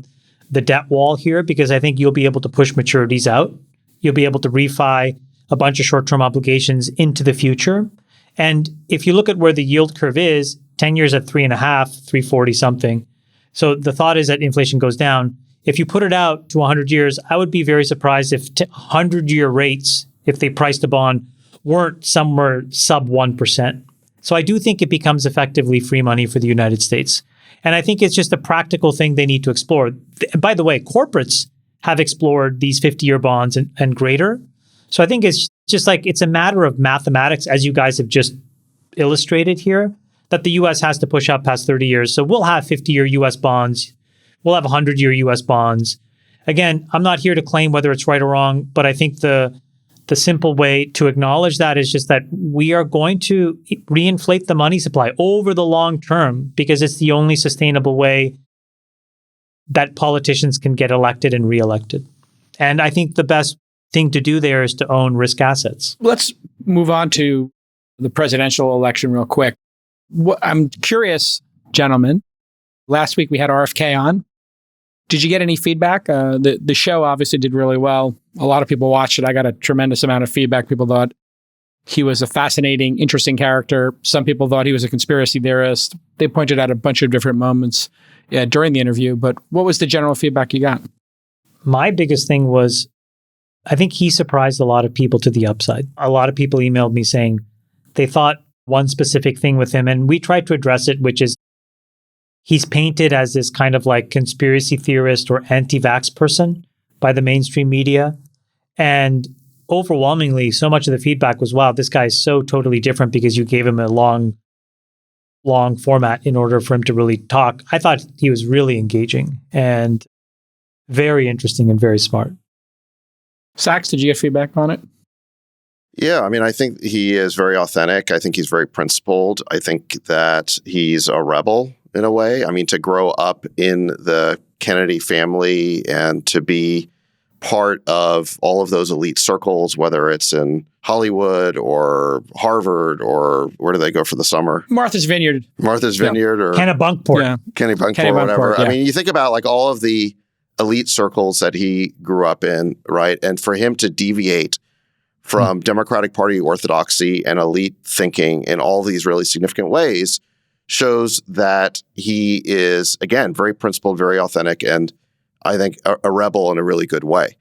the debt wall here, because I think you'll be able to push maturities out. You'll be able to refi a bunch of short-term obligations into the future. And if you look at where the yield curve is, 10 years at 3.5, 340 something. So the thought is that inflation goes down. If you put it out to 100 years, I would be very surprised if 100-year rates, if they priced a bond, weren't somewhere sub 1%. So I do think it becomes effectively free money for the United States. And I think it's just a practical thing they need to explore. By the way, corporates have explored these 50-year bonds and greater. So I think it's just like it's a matter of mathematics, as you guys have just illustrated here, that the US has to push up past 30 years. So we'll have 50-year US bonds. We'll have 100-year US bonds. Again, I'm not here to claim whether it's right or wrong, but I think the simple way to acknowledge that is just that we are going to reinflate the money supply over the long term because it's the only sustainable way that politicians can get elected and reelected. And I think the best thing to do there is to own risk assets. Let's move on to the presidential election real quick. I'm curious, gentlemen. Last week we had RFK on. Did you get any feedback? The show obviously did really well. A lot of people watched it. I got a tremendous amount of feedback. People thought he was a fascinating, interesting character. Some people thought he was a conspiracy theorist. They pointed out a bunch of different moments during the interview. But what was the general feedback you got? My biggest thing was, I think he surprised a lot of people to the upside. A lot of people emailed me saying they thought one specific thing with him, and we tried to address it, which is he's painted as this kind of like conspiracy theorist or anti-vax person by the mainstream media. And overwhelmingly, so much of the feedback was, wow, this guy is so totally different because you gave him a long format in order for him to really talk. I thought he was really engaging and very interesting and very smart. Sachs, did you get feedback on it? Yeah, I mean, I think he is very authentic. I think he's very principled. I think that he's a rebel in a way. I mean, to grow up in the Kennedy family and to be part of all of those elite circles, whether it's in Hollywood or Harvard or where do they go for the summer? Martha's Vineyard. Martha's Vineyard or Kennebunkport. Yeah. Kennebunkport, whatever. Yeah. I mean, you think about like all of the elite circles that he grew up in, right? And for him to deviate from Democratic Party orthodoxy and elite thinking in all these really significant ways shows that he is, again, very principled, very authentic, and I think a rebel in a really good way.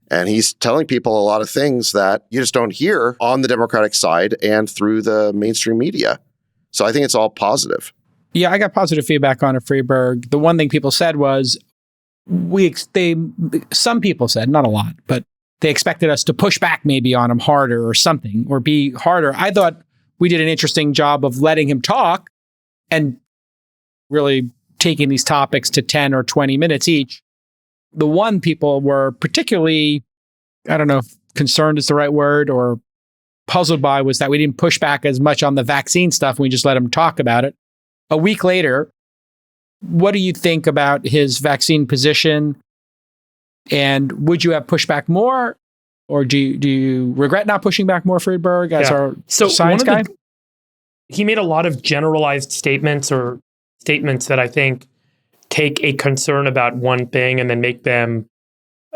And he's telling people a lot of things that you just don't hear on the Democratic side and through the mainstream media. So I think it's all positive. Yeah, I got positive feedback on it, Freeberg. The one thing people said was, some people said, not a lot, but they expected us to push back maybe on him harder or something, or be harder. I thought we did an interesting job of letting him talk and really taking these topics to 10 or 20 minutes each. The one people were particularly, I don't know if concerned is the right word, or puzzled by was that we didn't push back as much on the vaccine stuff. We just let him talk about it. A week later, what do you think about his vaccine position? And would you have pushed back more? Or do you regret not pushing back more, Friedberg, as our science guy? He made a lot of generalized statements or statements that I think take a concern about one thing and then make them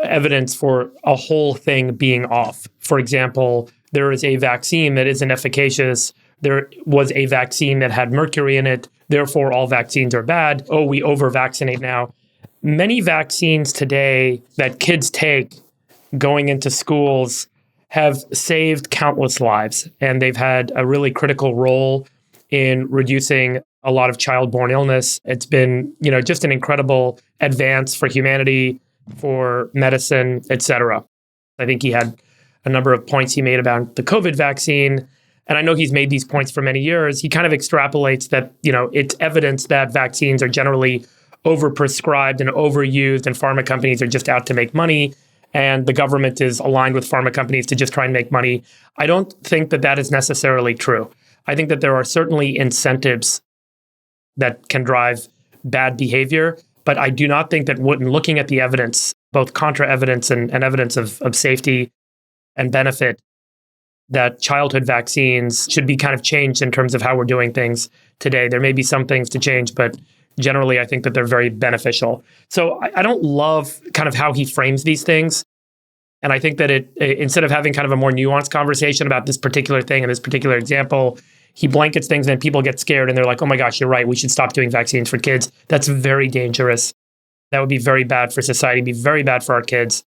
evidence for a whole thing being off. For example, there is a vaccine that isn't efficacious. There was a vaccine that had mercury in it. Therefore, all vaccines are bad. Oh, we over-vaccinate now. Many vaccines today that kids take going into schools have saved countless lives, and they've had a really critical role in reducing a lot of child-borne illness. It's been, just an incredible advance for humanity, for medicine, et cetera. I think he had a number of points he made about the COVID vaccine, and I know he's made these points for many years. He kind of extrapolates that, it's evidence that vaccines are generally overprescribed and overused, and pharma companies are just out to make money, and the government is aligned with pharma companies to just try and make money. I don't think that that is necessarily true. I think that there are certainly incentives that can drive bad behavior, but I do not think that when looking at the evidence, both contra evidence and evidence of safety and benefit, that childhood vaccines should be kind of changed in terms of how we're doing things today. There may be some things to change, but generally, I think that they're very beneficial. So I don't love kind of how he frames these things. And I think that instead of having kind of a more nuanced conversation about this particular thing and this particular example, he blankets things and then people get scared and they're like, oh my gosh, you're right. We should stop doing vaccines for kids. That's very dangerous. That would be very bad for society, be very bad for our kids.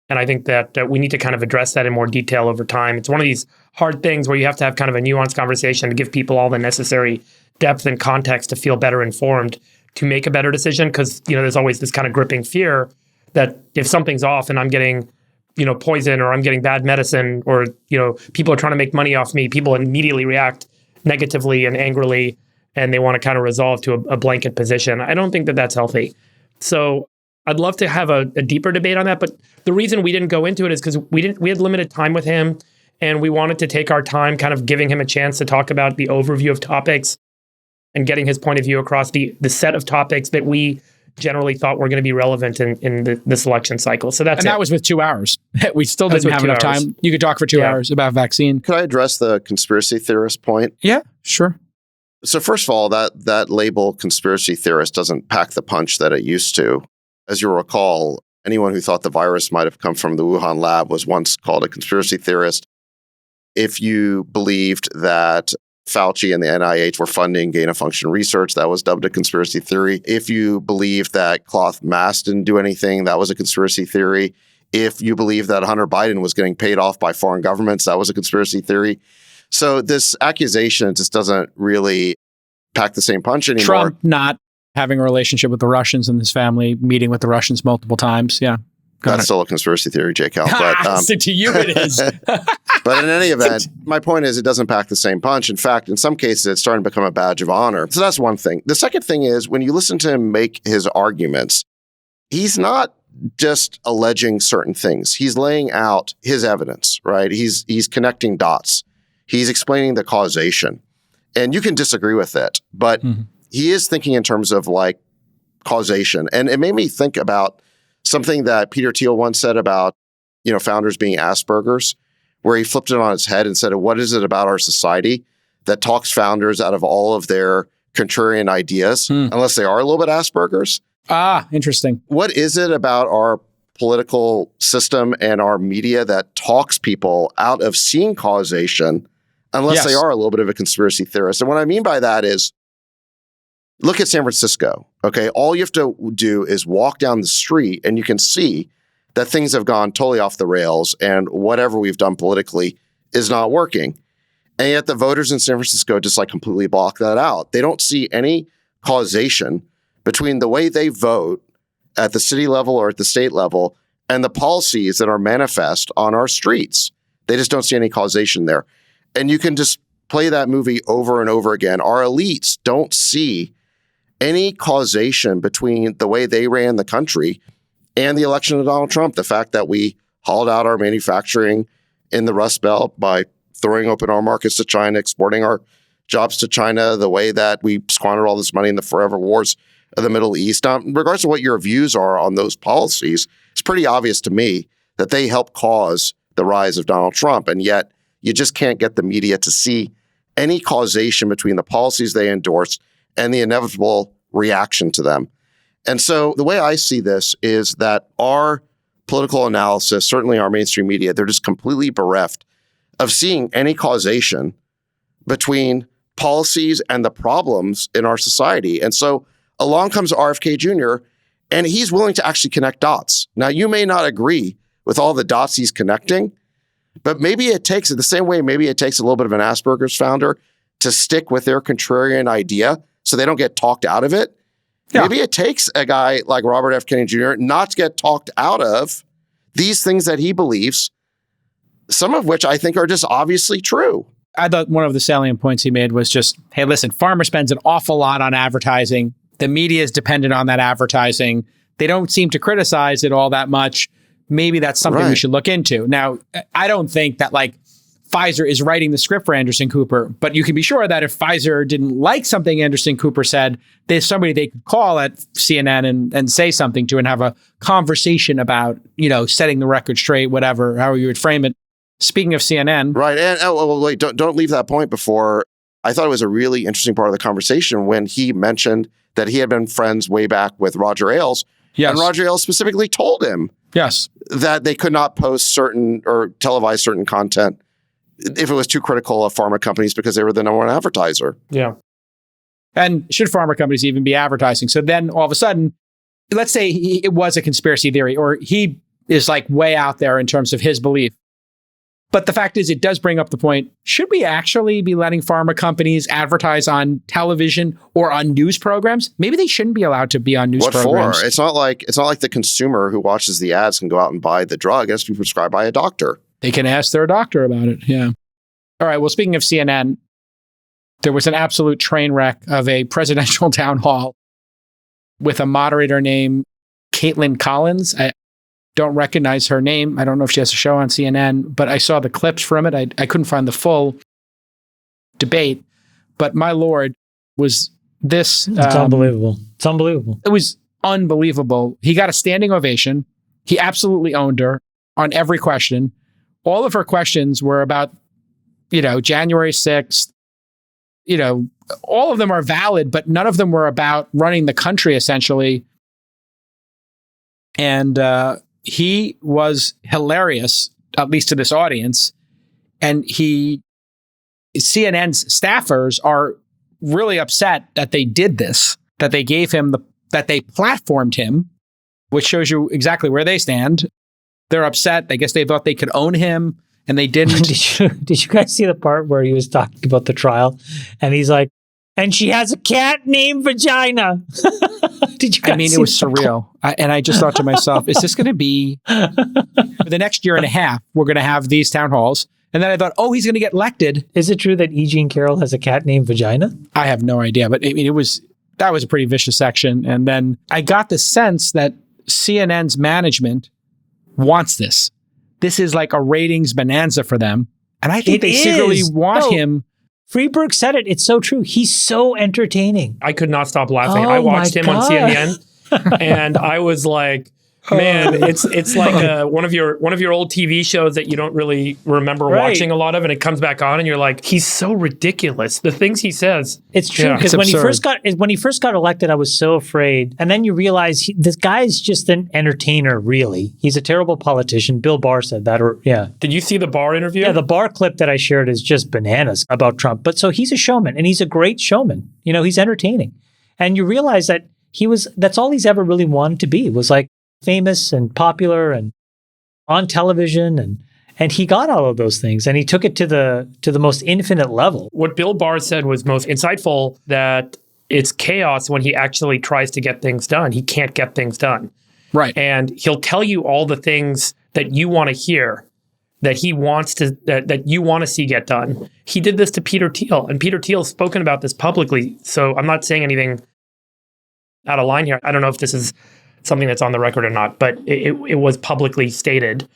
And I think that we need to kind of address that in more detail over time. It's one of these hard things where you have to have kind of a nuanced conversation to give people all the necessary depth and context to feel better informed to make a better decision. Because, there's always this kind of gripping fear that if something's off and I'm getting, poison, or I'm getting bad medicine, or, people are trying to make money off me, people immediately react negatively and angrily, and they want to kind of resolve to a blanket position. I don't think that that's healthy. So I'd love to have a deeper debate on that. But the reason we didn't go into it is because we had limited time with him, and we wanted to take our time kind of giving him a chance to talk about the overview of topics and getting his point of view across the set of topics that we generally thought were going to be relevant in this election cycle. So that was with 2 hours. We still didn't have enough time. You could talk for 2 hours about vaccine. Could I address the conspiracy theorist point? Yeah, sure. So first of all, that label conspiracy theorist doesn't pack the punch that it used to. As you'll recall, anyone who thought the virus might have come from the Wuhan lab was once called a conspiracy theorist. If you believed that Fauci and the NIH were funding gain-of-function research, that was dubbed a conspiracy theory. If you believed that cloth masks didn't do anything, that was a conspiracy theory. If you believed that Hunter Biden was getting paid off by foreign governments, that was a conspiracy theory. So this accusation just doesn't really pack the same punch anymore. Trump not having a relationship with the Russians and his family, meeting with the Russians multiple times. Yeah. That's still a conspiracy theory, J. Cal. But, so to you it is. But in any event, my point is it doesn't pack the same punch. In fact, in some cases, it's starting to become a badge of honor. So that's one thing. The second thing is when you listen to him make his arguments, he's not just alleging certain things. He's laying out his evidence, right? He's connecting dots. He's explaining the causation. And you can disagree with it, but he is thinking in terms of like causation. And it made me think about something that Peter Thiel once said about, founders being Asperger's, where he flipped it on its head and said, what is it about our society that talks founders out of all of their contrarian ideas, unless they are a little bit Asperger's? Ah, interesting. What is it about our political system and our media that talks people out of seeing causation unless they are a little bit of a conspiracy theorist? And what I mean by that is, look at San Francisco, okay? All you have to do is walk down the street and you can see that things have gone totally off the rails and whatever we've done politically is not working. And yet the voters in San Francisco just like completely block that out. They don't see any causation between the way they vote at the city level or at the state level and the policies that are manifest on our streets. They just don't see any causation there. And you can just play that movie over and over again. Our elites don't see any causation between the way they ran the country and the election of Donald Trump. The fact that we hauled out our manufacturing in the Rust Belt by throwing open our markets to China, exporting our jobs to China, the way that we squandered all this money in the forever wars of the Middle East. Now, regardless of what your views are on those policies, it's pretty obvious to me that they help cause the rise of Donald Trump. And yet you just can't get the media to see any causation between the policies they endorse and the inevitable reaction to them. And so the way I see this is that our political analysis, certainly our mainstream media, they're just completely bereft of seeing any causation between policies and the problems in our society. And so along comes RFK Jr., and he's willing to actually connect dots. Now, you may not agree with all the dots he's connecting, but maybe it takes it the same way. Maybe it takes a little bit of an Asperger's founder to stick with their contrarian idea so they don't get talked out of it. Yeah. Maybe it takes a guy like Robert F. Kennedy Jr. not to get talked out of these things that he believes, some of which I think are just obviously true. I thought one of the salient points he made was just, hey, listen, Pharma spends an awful lot on advertising. The media is dependent on that advertising. They don't seem to criticize it all that much. Maybe that's something we should look into. Now, I don't think that like Pfizer is writing the script for Anderson Cooper, but you can be sure that if Pfizer didn't like something Anderson Cooper said, there's somebody they could call at CNN and say something to and have a conversation about, setting the record straight, whatever, however you would frame it. Speaking of CNN. Right. And wait, don't leave that point before. I thought it was a really interesting part of the conversation when he mentioned that he had been friends way back with Roger Ailes. Yes. And Roger Ailes specifically told him that they could not post certain or televise certain content if it was too critical of pharma companies because they were the number one advertiser. Yeah. And should pharma companies even be advertising? So then all of a sudden, let's say it was a conspiracy theory, or he is like way out there in terms of his belief. But the fact is, it does bring up the point, should we actually be letting pharma companies advertise on television or on news programs? Maybe they shouldn't be allowed to be on news programs. What for? It's not like the consumer who watches the ads can go out and buy the drug. It has to be prescribed by a doctor. They can ask their doctor about it, yeah. All right, well, speaking of CNN, there was an absolute train wreck of a presidential town hall with a moderator named Caitlin Collins. I don't recognize her name. I don't know if she has a show on CNN, but I saw the clips from it. I couldn't find the full debate, but my Lord, was this... It's unbelievable. It's unbelievable. It was unbelievable. He got a standing ovation. He absolutely owned her on every question. All of her questions were about, January 6th. All of them are valid, but none of them were about running the country, essentially. And he was hilarious, at least to this audience. And CNN's staffers are really upset that they did this, that they gave him that they platformed him, which shows you exactly where they stand. They're upset. I guess they thought they could own him, and they didn't. Did you guys see the part where he was talking about the trial? And he's like, and she has a cat named Vagina. Did you guys see it was surreal. And I just thought to myself, is this going to be, for the next year and a half, we're going to have these town halls? And then I thought, he's going to get elected. Is it true that E. Jean Carroll has a cat named Vagina? I have no idea, but that was a pretty vicious section. And then I got the sense that CNN's management wants this. This is like a ratings bonanza for them. And I think they secretly want him. Freeberg said it. It's so true. He's so entertaining. I could not stop laughing. I watched him on CNN and I was like, man, it's like one of your old TV shows that you don't really remember watching a lot of, and it comes back on and you're like, he's so ridiculous. The things he says. It's true, because when he first got elected, I was so afraid. And then you realize this guy is just an entertainer, really. He's a terrible politician. Bill Barr said that, Did you see the Barr interview? Yeah, the Barr clip that I shared is just bananas about Trump. But so he's a showman, and he's a great showman. He's entertaining. And you realize that that's all he's ever really wanted to be, was like famous and popular and on television, and he got all of those things, and he took it to the most infinite level. What Bill Barr said was most insightful, that it's chaos when he actually tries to get things done. He can't get things done. Right. And he'll tell you all the things that you want to hear, that he wants to, that you want to see get done. He did this to Peter Thiel, and Peter Thiel's spoken about this publicly. So I'm not saying anything out of line here. I don't know if this is something that's on the record or not, but it was publicly stated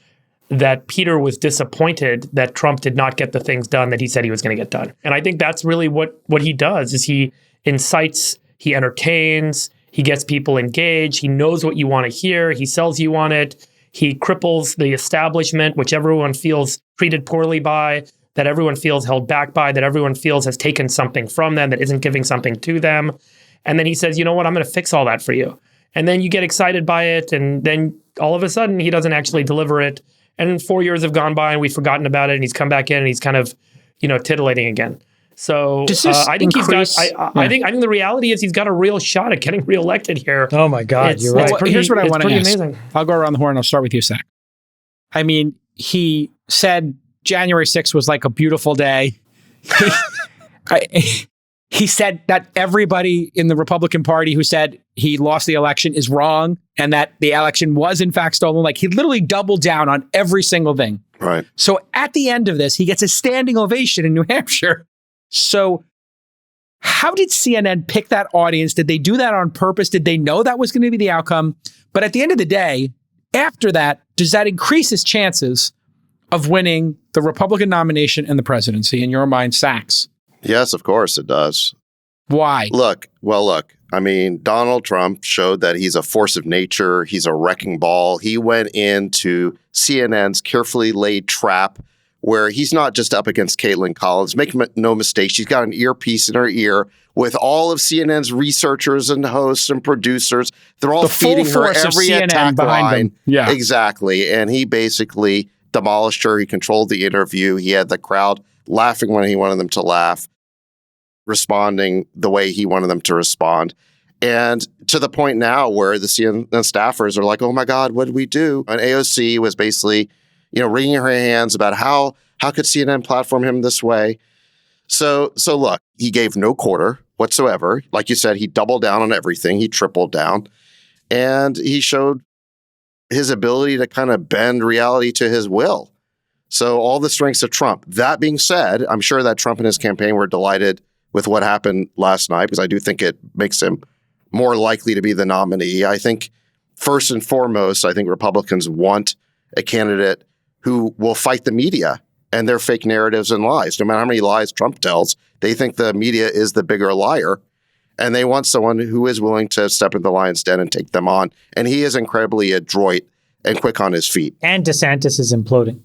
that Peter was disappointed that Trump did not get the things done that he said he was going to get done. And I think that's really what he does, is he incites, he entertains, he gets people engaged, he knows what you want to hear, he sells you on it, he cripples the establishment, which everyone feels treated poorly by, that everyone feels held back by, that everyone feels has taken something from them, that isn't giving something to them. And then he says, you know what, I'm going to fix all that for you. And then you get excited by it, and then all of a sudden he doesn't actually deliver it. And 4 years have gone by and we've forgotten about it, and he's come back in and he's kind of, titillating again. So I think I think the reality is he's got a real shot at getting reelected here. Oh my God, you're right. Here's what I want to ask. Amazing. I'll go around the horn. I'll start with you, Zach. I mean, he said January 6th was like a beautiful day. He said that everybody in the Republican Party who said he lost the election is wrong, and that the election was in fact stolen. Like, he literally doubled down on every single thing. Right. So at the end of this, he gets a standing ovation in New Hampshire. So how did CNN pick that audience? Did they do that on purpose? Did they know that was going to be the outcome? But at the end of the day, after that, does that increase his chances of winning the Republican nomination and the presidency, in your mind, Sachs? Yes, of course it does. Why? Look, I mean, Donald Trump showed that he's a force of nature. He's a wrecking ball. He went into CNN's carefully laid trap, where he's not just up against Caitlin Collins. Make no mistake, she's got an earpiece in her ear with all of CNN's researchers and hosts and producers. They're all feeding her every attack line. Yeah, exactly. And he basically demolished her. He controlled the interview. He had the crowd laughing when he wanted them to laugh, responding the way he wanted them to respond. And to the point now where the CNN staffers are like, oh my God, what did we do? And AOC was basically, wringing her hands about how could CNN platform him this way? So look, he gave no quarter whatsoever. Like you said, he doubled down on everything. He tripled down. And he showed his ability to kind of bend reality to his will. So all the strengths of Trump. That being said, I'm sure that Trump and his campaign were delighted with what happened last night, because I do think it makes him more likely to be the nominee. I think first and foremost, I think Republicans want a candidate who will fight the media and their fake narratives and lies. No matter how many lies Trump tells, they think the media is the bigger liar. And they want someone who is willing to step into the lion's den and take them on. And he is incredibly adroit and quick on his feet. And DeSantis is imploding.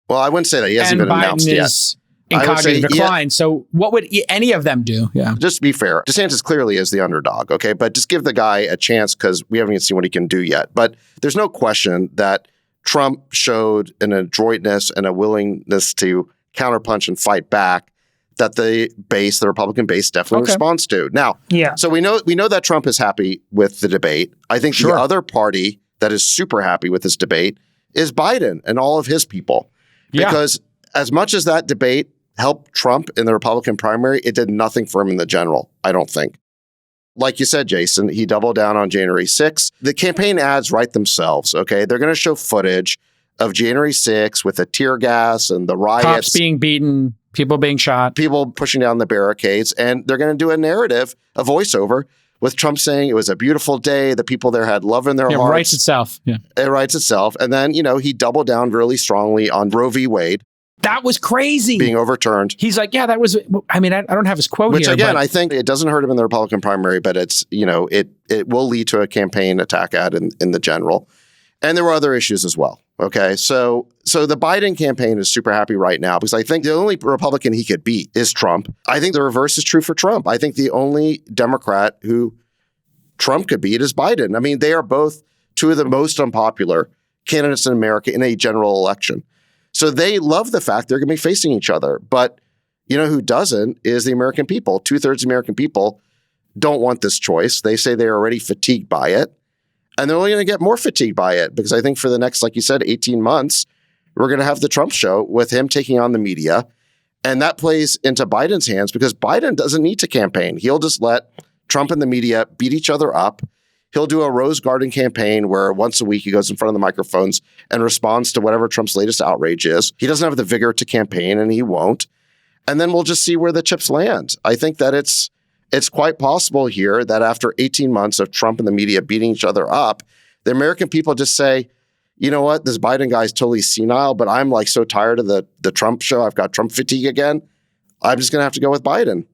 Well, I wouldn't say that. He hasn't even announced yet. In cognitive decline. Yeah. So what would any of them do? Yeah. Just to be fair, DeSantis clearly is the underdog, okay? But just give the guy a chance, because we haven't even seen what he can do yet. But there's no question that Trump showed an adroitness and a willingness to counterpunch and fight back that the Republican base definitely responds to. Now, so we know that Trump is happy with the debate. I think the other party that is super happy with this debate is Biden and all of his people. Because as much as that debate helped Trump in the Republican primary, it did nothing for him in the general, I don't think. Like you said, Jason, he doubled down on January 6th. The campaign ads write themselves, okay? They're going to show footage of January 6th with the tear gas and the riots. Cops being beaten, people being shot. People pushing down the barricades. And they're going to do a narrative, a voiceover, with Trump saying it was a beautiful day. The people there had love in their hearts. It writes itself. Yeah. It writes itself. And then, he doubled down really strongly on Roe v. Wade. That was crazy. Being overturned. He's like, yeah, that was, I mean, I don't have his quote Which here. Which again, I think it doesn't hurt him in the Republican primary, but it's, it will lead to a campaign attack ad in the general. And there were other issues as well. Okay. So the Biden campaign is super happy right now, because I think the only Republican he could beat is Trump. I think the reverse is true for Trump. I think the only Democrat who Trump could beat is Biden. I mean, they are both two of the most unpopular candidates in America in a general election. So they love the fact they're going to be facing each other. But who doesn't is the American people. 2/3 of the American people don't want this choice. They say they're already fatigued by it. And they're only going to get more fatigued by it, because I think for the next, like you said, 18 months, we're going to have the Trump show with him taking on the media. And that plays into Biden's hands, because Biden doesn't need to campaign. He'll just let Trump and the media beat each other up. He'll do a Rose Garden campaign where once a week he goes in front of the microphones and responds to whatever Trump's latest outrage is. He doesn't have the vigor to campaign, and he won't. And then we'll just see where the chips land. I think that it's quite possible here that after 18 months of Trump and the media beating each other up, the American people just say, you know what, this Biden guy is totally senile, but I'm like so tired of the Trump show. I've got Trump fatigue again. I'm just going to have to go with Biden.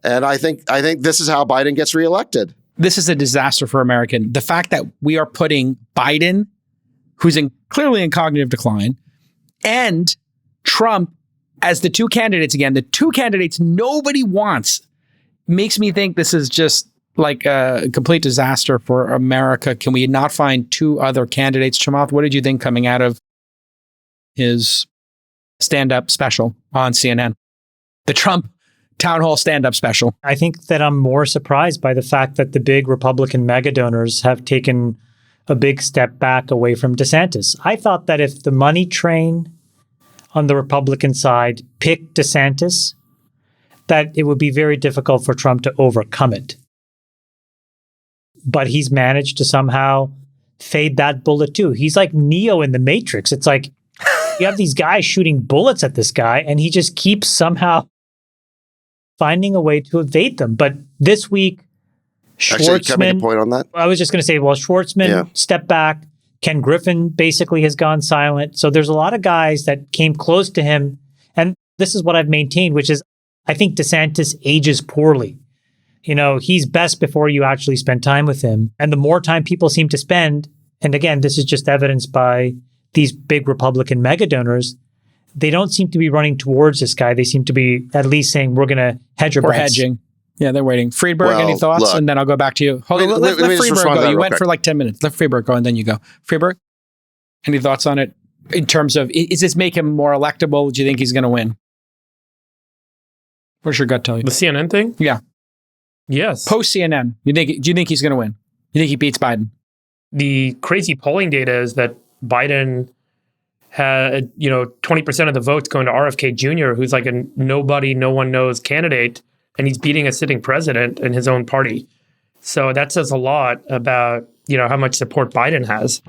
And I think this is how Biden gets reelected. This is a disaster for America. The fact that we are putting Biden, who's clearly in cognitive decline, and Trump as the two candidates again, the two candidates nobody wants, makes me think this is just like a complete disaster for America. Can we not find two other candidates? Chamath, what did you think coming out of his stand-up special on CNN? The Trump town hall stand-up special. I think that I'm more surprised by the fact that the big Republican mega donors have taken a big step back away from DeSantis. I thought that if the money train on the Republican side picked DeSantis, that it would be very difficult for Trump to overcome it. But he's managed to somehow fade that bullet too. He's like Neo in the Matrix. It's like you have these guys shooting bullets at this guy, and he just keeps somehow finding a way to evade them. But this week, Schwartzman... Actually, can I make a point on that? I was just going to say, well, Schwartzman stepped back. Ken Griffin basically has gone silent. So there's a lot of guys that came close to him. And this is what I've maintained, which is I think DeSantis ages poorly. You know, he's best before you actually spend time with him. And the more time people seem to spend, and again, this is just evidenced by these big Republican mega donors, they don't seem to be running towards this guy. They seem to be at least saying, we're going to hedge our bets. We're hedging. Yeah, they're waiting. Friedberg, any thoughts? Look, and then I'll go back to you. Hold on, let Friedberg go. You went for like 10 minutes. Let Friedberg go, and then you go. Friedberg, any thoughts on it in terms of, is this make him more electable? Do you think he's going to win? What's your gut tell you? The CNN thing? Yeah. Yes. Post CNN, do you think he's going to win? You think he beats Biden? The crazy polling data is that Biden had, 20% of the votes going to RFK Jr., who's like a nobody, no one knows candidate, and he's beating a sitting president in his own party. So that says a lot about, how much support Biden has.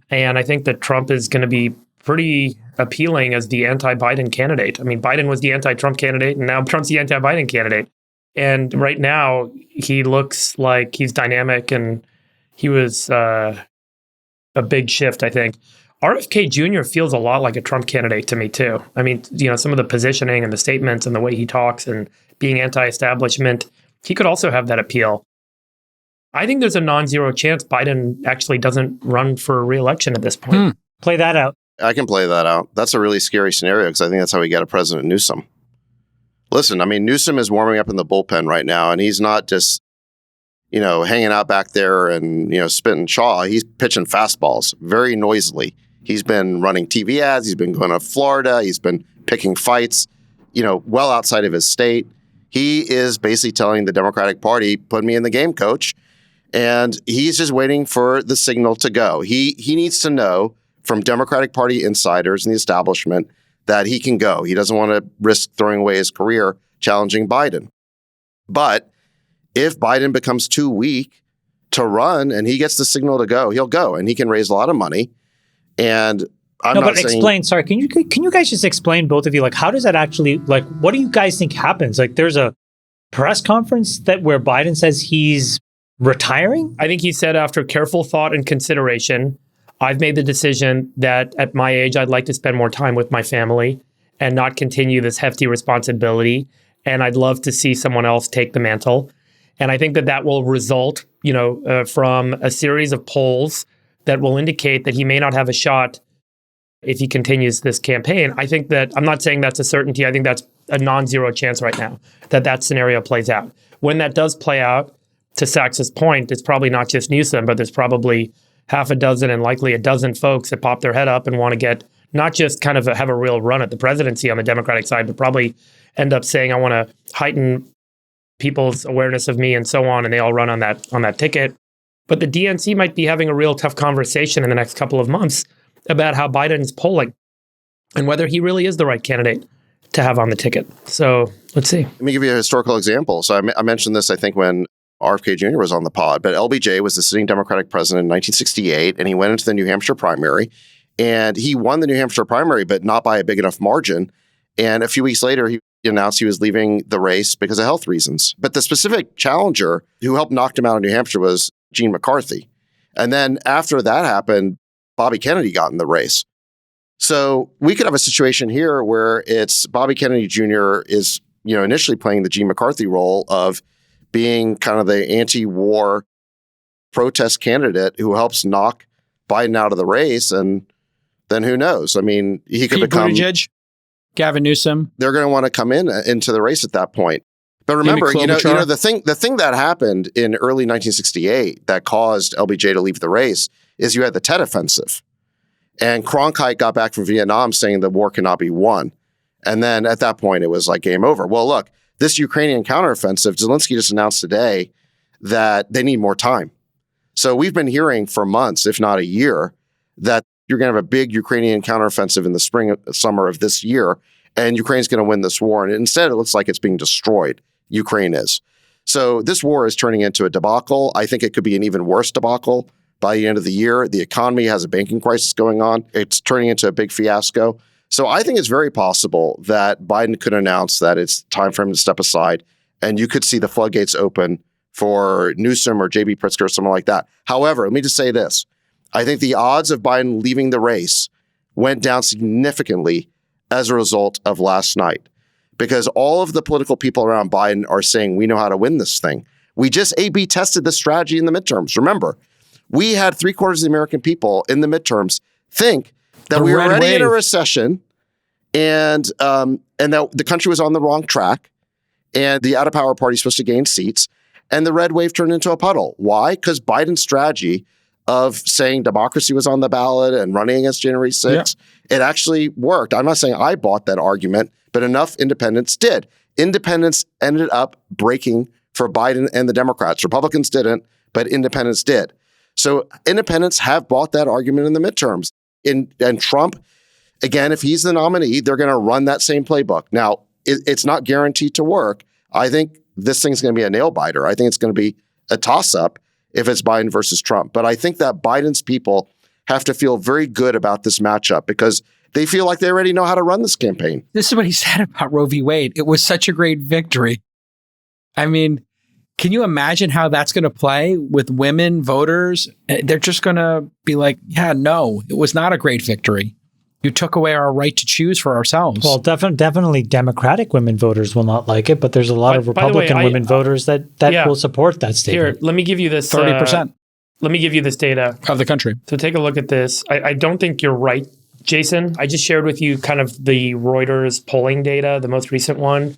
And I think that Trump is going to be pretty appealing as the anti-Biden candidate. I mean, Biden was the anti-Trump candidate, and now Trump's the anti-Biden candidate. And right now, he looks like he's dynamic, and he was a big shift, I think. RFK Jr. feels a lot like a Trump candidate to me, too. I mean, some of the positioning and the statements and the way he talks and being anti-establishment, he could also have that appeal. I think there's a non-zero chance Biden actually doesn't run for re-election at this point. Play that out. I can play that out. That's a really scary scenario because I think that's how we got a President Newsom. Listen, I mean, Newsom is warming up in the bullpen right now, and he's not just, hanging out back there and, spitting chaw. He's pitching fastballs very noisily. He's been running TV ads. He's been going to Florida. He's been picking fights, well outside of his state. He is basically telling the Democratic Party, put me in the game, coach. And he's just waiting for the signal to go. He needs to know from Democratic Party insiders and the establishment that he can go. He doesn't want to risk throwing away his career challenging Biden. But if Biden becomes too weak to run and he gets the signal to go, he'll go and he can raise a lot of money. And explain. Sorry, can you guys just explain, both of you, like, how does that actually, like, what do you guys think happens? Like, there's a press conference where Biden says he's retiring? I think he said, after careful thought and consideration, I've made the decision that at my age, I'd like to spend more time with my family and not continue this hefty responsibility. And I'd love to see someone else take the mantle. And I think that will result, from a series of polls that will indicate that he may not have a shot if he continues this campaign. I think that, I'm not saying that's a certainty. I think that's a non-zero chance right now that scenario plays out. When that does play out, to Sachs's point, it's probably not just Newsom, but there's probably half a dozen and likely a dozen folks that pop their head up and want to get, not just kind of have a real run at the presidency on the Democratic side, but probably end up saying, I want to heighten people's awareness of me and so on. And they all run on that ticket. But the DNC might be having a real tough conversation in the next couple of months about how Biden's polling and whether he really is the right candidate to have on the ticket. So let's see. Let me give you a historical example. So I mentioned this, I think, when RFK Jr. was on the pod, but LBJ was the sitting Democratic president in 1968, and he went into the New Hampshire primary, and he won the New Hampshire primary, but not by a big enough margin. And a few weeks later, he announced he was leaving the race because of health reasons. But the specific challenger who helped knock him out in New Hampshire was Gene McCarthy. And then after that happened, Bobby Kennedy got in the race. So we could have a situation here where it's Bobby Kennedy Jr. is, initially playing the Gene McCarthy role of being kind of the anti-war protest candidate who helps knock Biden out of the race. And then who knows? I mean, he could become Buttigieg, Gavin Newsom. They're going to want to come into the race at that point. But remember, the thing that happened in early 1968 that caused LBJ to leave the race is you had the Tet Offensive. And Cronkite got back from Vietnam saying the war cannot be won. And then at that point, it was like game over. Well, look, this Ukrainian counteroffensive, Zelensky just announced today that they need more time. So we've been hearing for months, if not a year, that you're going to have a big Ukrainian counteroffensive in the summer of this year, and Ukraine's going to win this war. And instead, it looks like it's being destroyed. Ukraine is. So this war is turning into a debacle. I think it could be an even worse debacle by the end of the year. The economy has a banking crisis going on. It's turning into a big fiasco. So I think it's very possible that Biden could announce that it's time for him to step aside, and you could see the floodgates open for Newsom or J.B. Pritzker or someone like that. However, let me just say this. I think the odds of Biden leaving the race went down significantly as a result of last night, because all of the political people around Biden are saying, we know how to win this thing. We just A/B tested the strategy in the midterms. Remember, we had 3/4 of the American people in the midterms think that we were already in a recession and that the country was on the wrong track and the out-of-power party is supposed to gain seats, and the red wave turned into a puddle. Why? Because Biden's strategy of saying democracy was on the ballot and running against January 6th, it actually worked. I'm not saying I bought that argument, but enough independents did. Independents ended up breaking for Biden and the Democrats. Republicans didn't, but independents did. So independents have bought that argument in the midterms. And Trump, again, if he's the nominee, they're going to run that same playbook. Now, it's not guaranteed to work. I think this thing's going to be a nail biter. I think it's going to be a toss-up if it's Biden versus Trump. But I think that Biden's people have to feel very good about this matchup because they feel like they already know how to run this campaign. This is what he said about Roe v. Wade. It was such a great victory. I mean, can you imagine how that's going to play with women voters? They're just going to be like, yeah, no, it was not a great victory. You took away our right to choose for ourselves. Well, definitely Democratic women voters will not like it, but there's a lot of Republican women voters that will support that statement. Here, let me give you this 30%. Let me give you this data of the country. So take a look at this. I don't think you're right, Jason. I just shared with you kind of the Reuters polling data, the most recent one.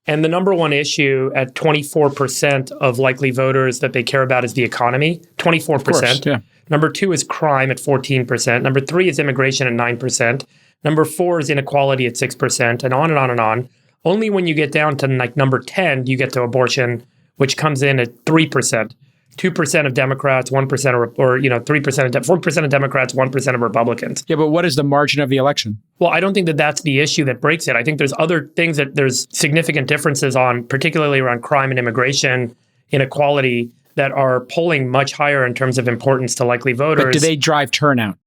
And the number one issue at 24% of likely voters that they care about is the economy, 24%. Of course, yeah. Number 2 is crime at 14%. Number 3 is immigration at 9%. Number 4 is inequality at 6%, and on and on and on. Only when you get down to like number 10, you get to abortion, which comes in at 3%. 2% of Democrats, 1% or 3% of 4% of Democrats, 1% of Republicans. Yeah, but what is the margin of the election? Well, I don't think that that's the issue that breaks it. I think there's other things that there's significant differences on, particularly around crime and immigration, inequality, that are polling much higher in terms of importance to likely voters. But do they drive turnout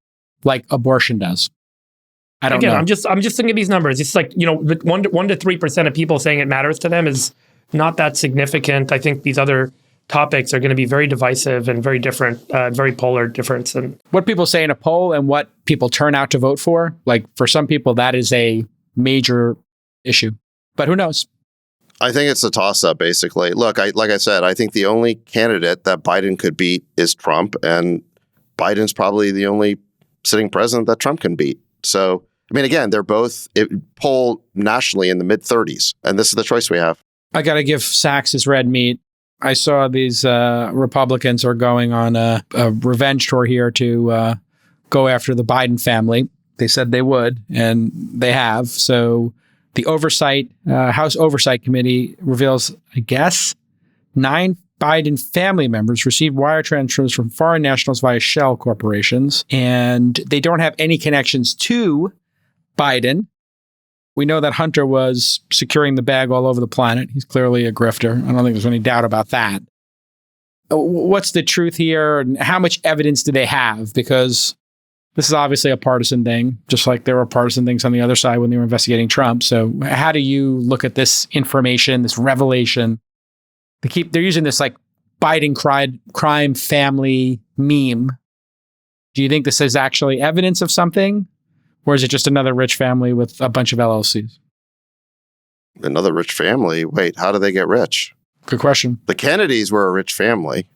like abortion does? I don't know. I'm just thinking of these numbers. It's like, 1 to 3% of people saying it matters to them is not that significant. I think these other topics are going to be very divisive and very different, very polar difference. And what people say in a poll and what people turn out to vote for, like for some people, that is a major issue. But who knows? I think it's a toss-up, basically. Look, like I said, I think the only candidate that Biden could beat is Trump, and Biden's probably the only sitting president that Trump can beat. So, I mean, again, they're both poll nationally in the mid-30s, and this is the choice we have. I got to give Sachs his red meat. I saw these Republicans are going on a revenge tour here to go after the Biden family. They said they would, and they have. So the House Oversight Committee reveals, I guess, 9 Biden family members received wire transfers from foreign nationals via shell corporations, and they don't have any connections to Biden. We know that Hunter was securing the bag all over the planet. He's clearly a grifter. I don't think there's any doubt about that. What's the truth here, and how much evidence do they have? Because this is obviously a partisan thing, just like there were partisan things on the other side when they were investigating Trump. So how do you look at this information, this revelation? They're using this like Biden crime family meme. Do you think this is actually evidence of something? Or is it just another rich family with a bunch of LLCs? Another rich family? Wait, how do they get rich? Good question. The Kennedys were a rich family,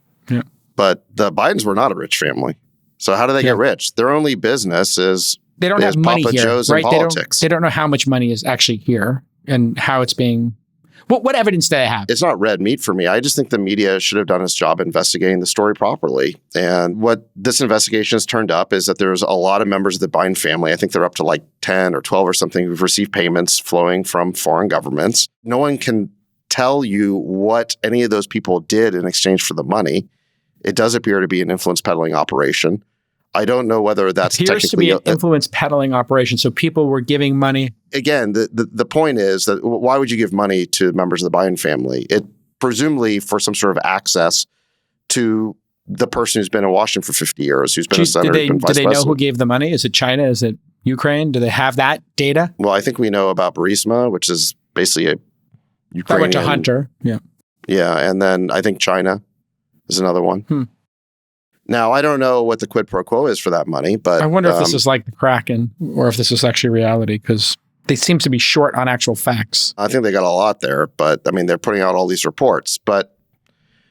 but the Bidens were not a rich family. So how do they get rich? Their only business is they don't have money Papa here, Joe's right? and politics. They don't know how much money is actually here and how it's being. What evidence do they have? It's not red meat for me. I just think the media should have done its job investigating the story properly. And what this investigation has turned up is that there's a lot of members of the Biden family. I think they're up to like 10 or 12 or something who've received payments flowing from foreign governments. No one can tell you what any of those people did in exchange for the money. It does appear to be an influence peddling operation. I don't know whether that's appears to be an influence peddling operation. So people were giving money. Again, the point is that why would you give money to members of the Biden family? It presumably for some sort of access to the person who's been in Washington for 50 years, who's been a senator, been vice president. Do they know who gave the money? Is it China? Is it Ukraine? Do they have that data? Well, I think we know about Burisma, which is basically a Ukrainian. That went to Hunter. Yeah. Yeah, and then I think China is another one. Now, I don't know what the quid pro quo is for that money, but I wonder if this is like the Kraken or if this is actually reality, because they seem to be short on actual facts. I think they got a lot there, but I mean, they're putting out all these reports. But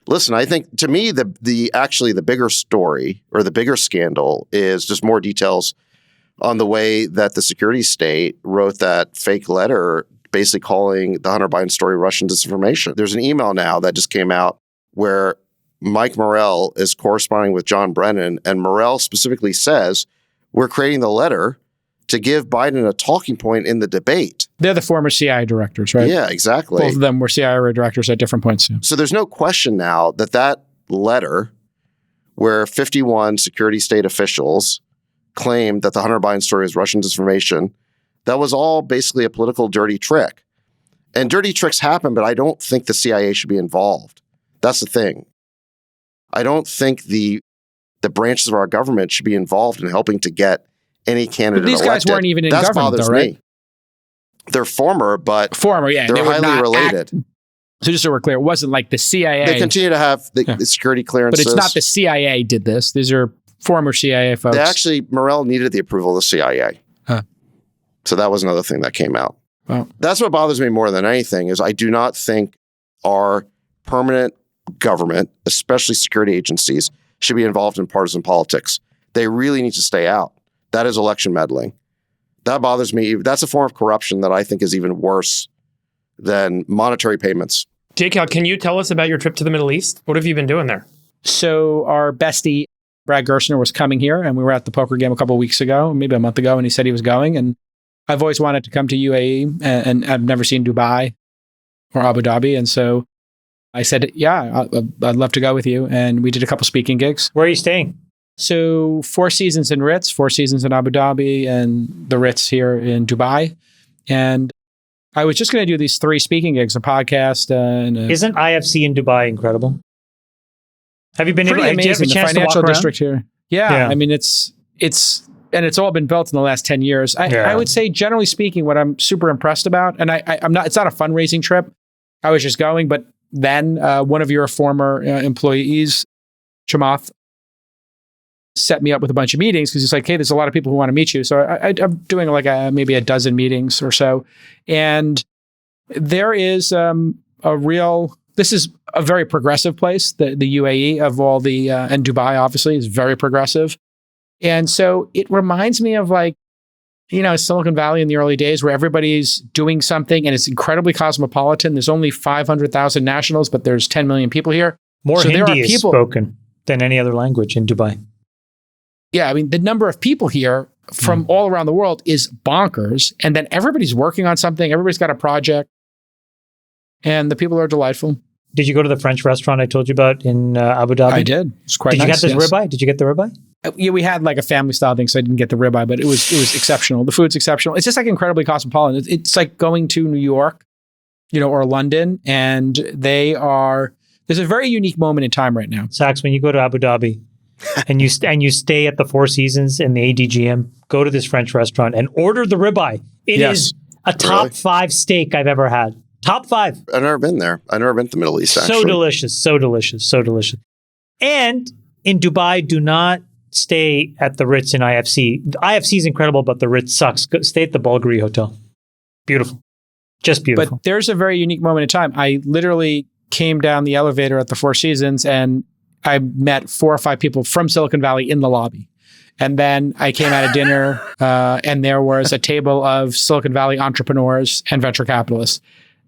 listen, I think to me, the bigger story or the bigger scandal is just more details on the way that the security state wrote that fake letter, basically calling the Hunter Biden story Russian disinformation. There's an email now that just came out where Mike Morrell is corresponding with John Brennan, and Morrell specifically says, we're creating the letter to give Biden a talking point in the debate. They're the former CIA directors, right? Yeah, exactly. Both of them were CIA directors at different points. Yeah. So there's no question now that letter where 51 security state officials claimed that the Hunter Biden story is Russian disinformation, that was all basically a political dirty trick. And dirty tricks happen, but I don't think the CIA should be involved. That's the thing. I don't think the branches of our government should be involved in helping to get any candidate But these elected. guys weren't even in That government, bothers though, right? me. They're former, but Yeah. they're they were highly not related. So just so we're clear, it wasn't like the CIA. They continue to have the security clearances. But it's not the CIA did this. These are former CIA folks. They actually, Morell needed the approval of the CIA. Huh. So that was another thing that came out. Wow. That's what bothers me more than anything is I do not think our permanent government, especially security agencies, should be involved in partisan politics. They really need to stay out. That is election meddling. That bothers me. That's a form of corruption that I think is even worse than monetary payments. JCal, can you tell us about your trip to the Middle East? What have you been doing there? So our bestie, Brad Gerstner, was coming here, and we were at the poker game a couple of weeks ago, maybe a month ago, and he said he was going. And I've always wanted to come to UAE, and I've never seen Dubai or Abu Dhabi. And so I said, yeah, I'd love to go with you. And we did a couple speaking gigs. Where are you staying? So 4 seasons in Ritz, 4 seasons in Abu Dhabi, and the Ritz here in Dubai. And I was just going to do these 3 speaking gigs, a podcast. Isn't IFC in Dubai incredible? Have you been able? Pretty Do you have a amazing. The chance to walk financial around? district here. Yeah, I mean, it's all been built in the last 10 years. I would say, generally speaking, what I'm super impressed about, and I'm not, it's not a fundraising trip. I was just going, but then one of your former employees, Chamath, set me up with a bunch of meetings because he's like, hey, there's a lot of people who want to meet you. So I'm doing like maybe a dozen meetings or so. And there is this is a very progressive place, the UAE of all the, and Dubai obviously is very progressive. And so it reminds me of like, Silicon Valley in the early days where everybody's doing something and it's incredibly cosmopolitan. There's only 500,000 nationals, but there's 10 million people here. More so Hindi is spoken than any other language in Dubai. Yeah, I mean, the number of people here from all around the world is bonkers. And then everybody's working on something. Everybody's got a project. And the people are delightful. Did you go to the French restaurant I told you about in Abu Dhabi? I did. It's quite nice. Did you get this ribeye? Did you get the ribeye? Yeah, we had like a family style thing, so I didn't get the ribeye, but it was exceptional. The food's exceptional. It's just like incredibly cosmopolitan. It's like going to New York, or London, and there's a very unique moment in time right now. Sax, when you go to Abu Dhabi and you stay at the Four Seasons in the ADGM, go to this French restaurant and order the ribeye. It is a top 5 steak I've ever had. Top 5. I've never been there. I've never been to the Middle East, actually. So delicious, so delicious, so delicious. And in Dubai, do not stay at the Ritz in IFC. The IFC is incredible, but the Ritz sucks. Stay at the Bulgari Hotel. Beautiful. Just beautiful. But there's a very unique moment in time. I literally came down the elevator at the Four Seasons and I met 4 or 5 people from Silicon Valley in the lobby. And then I came out of dinner and there was a table of Silicon Valley entrepreneurs and venture capitalists.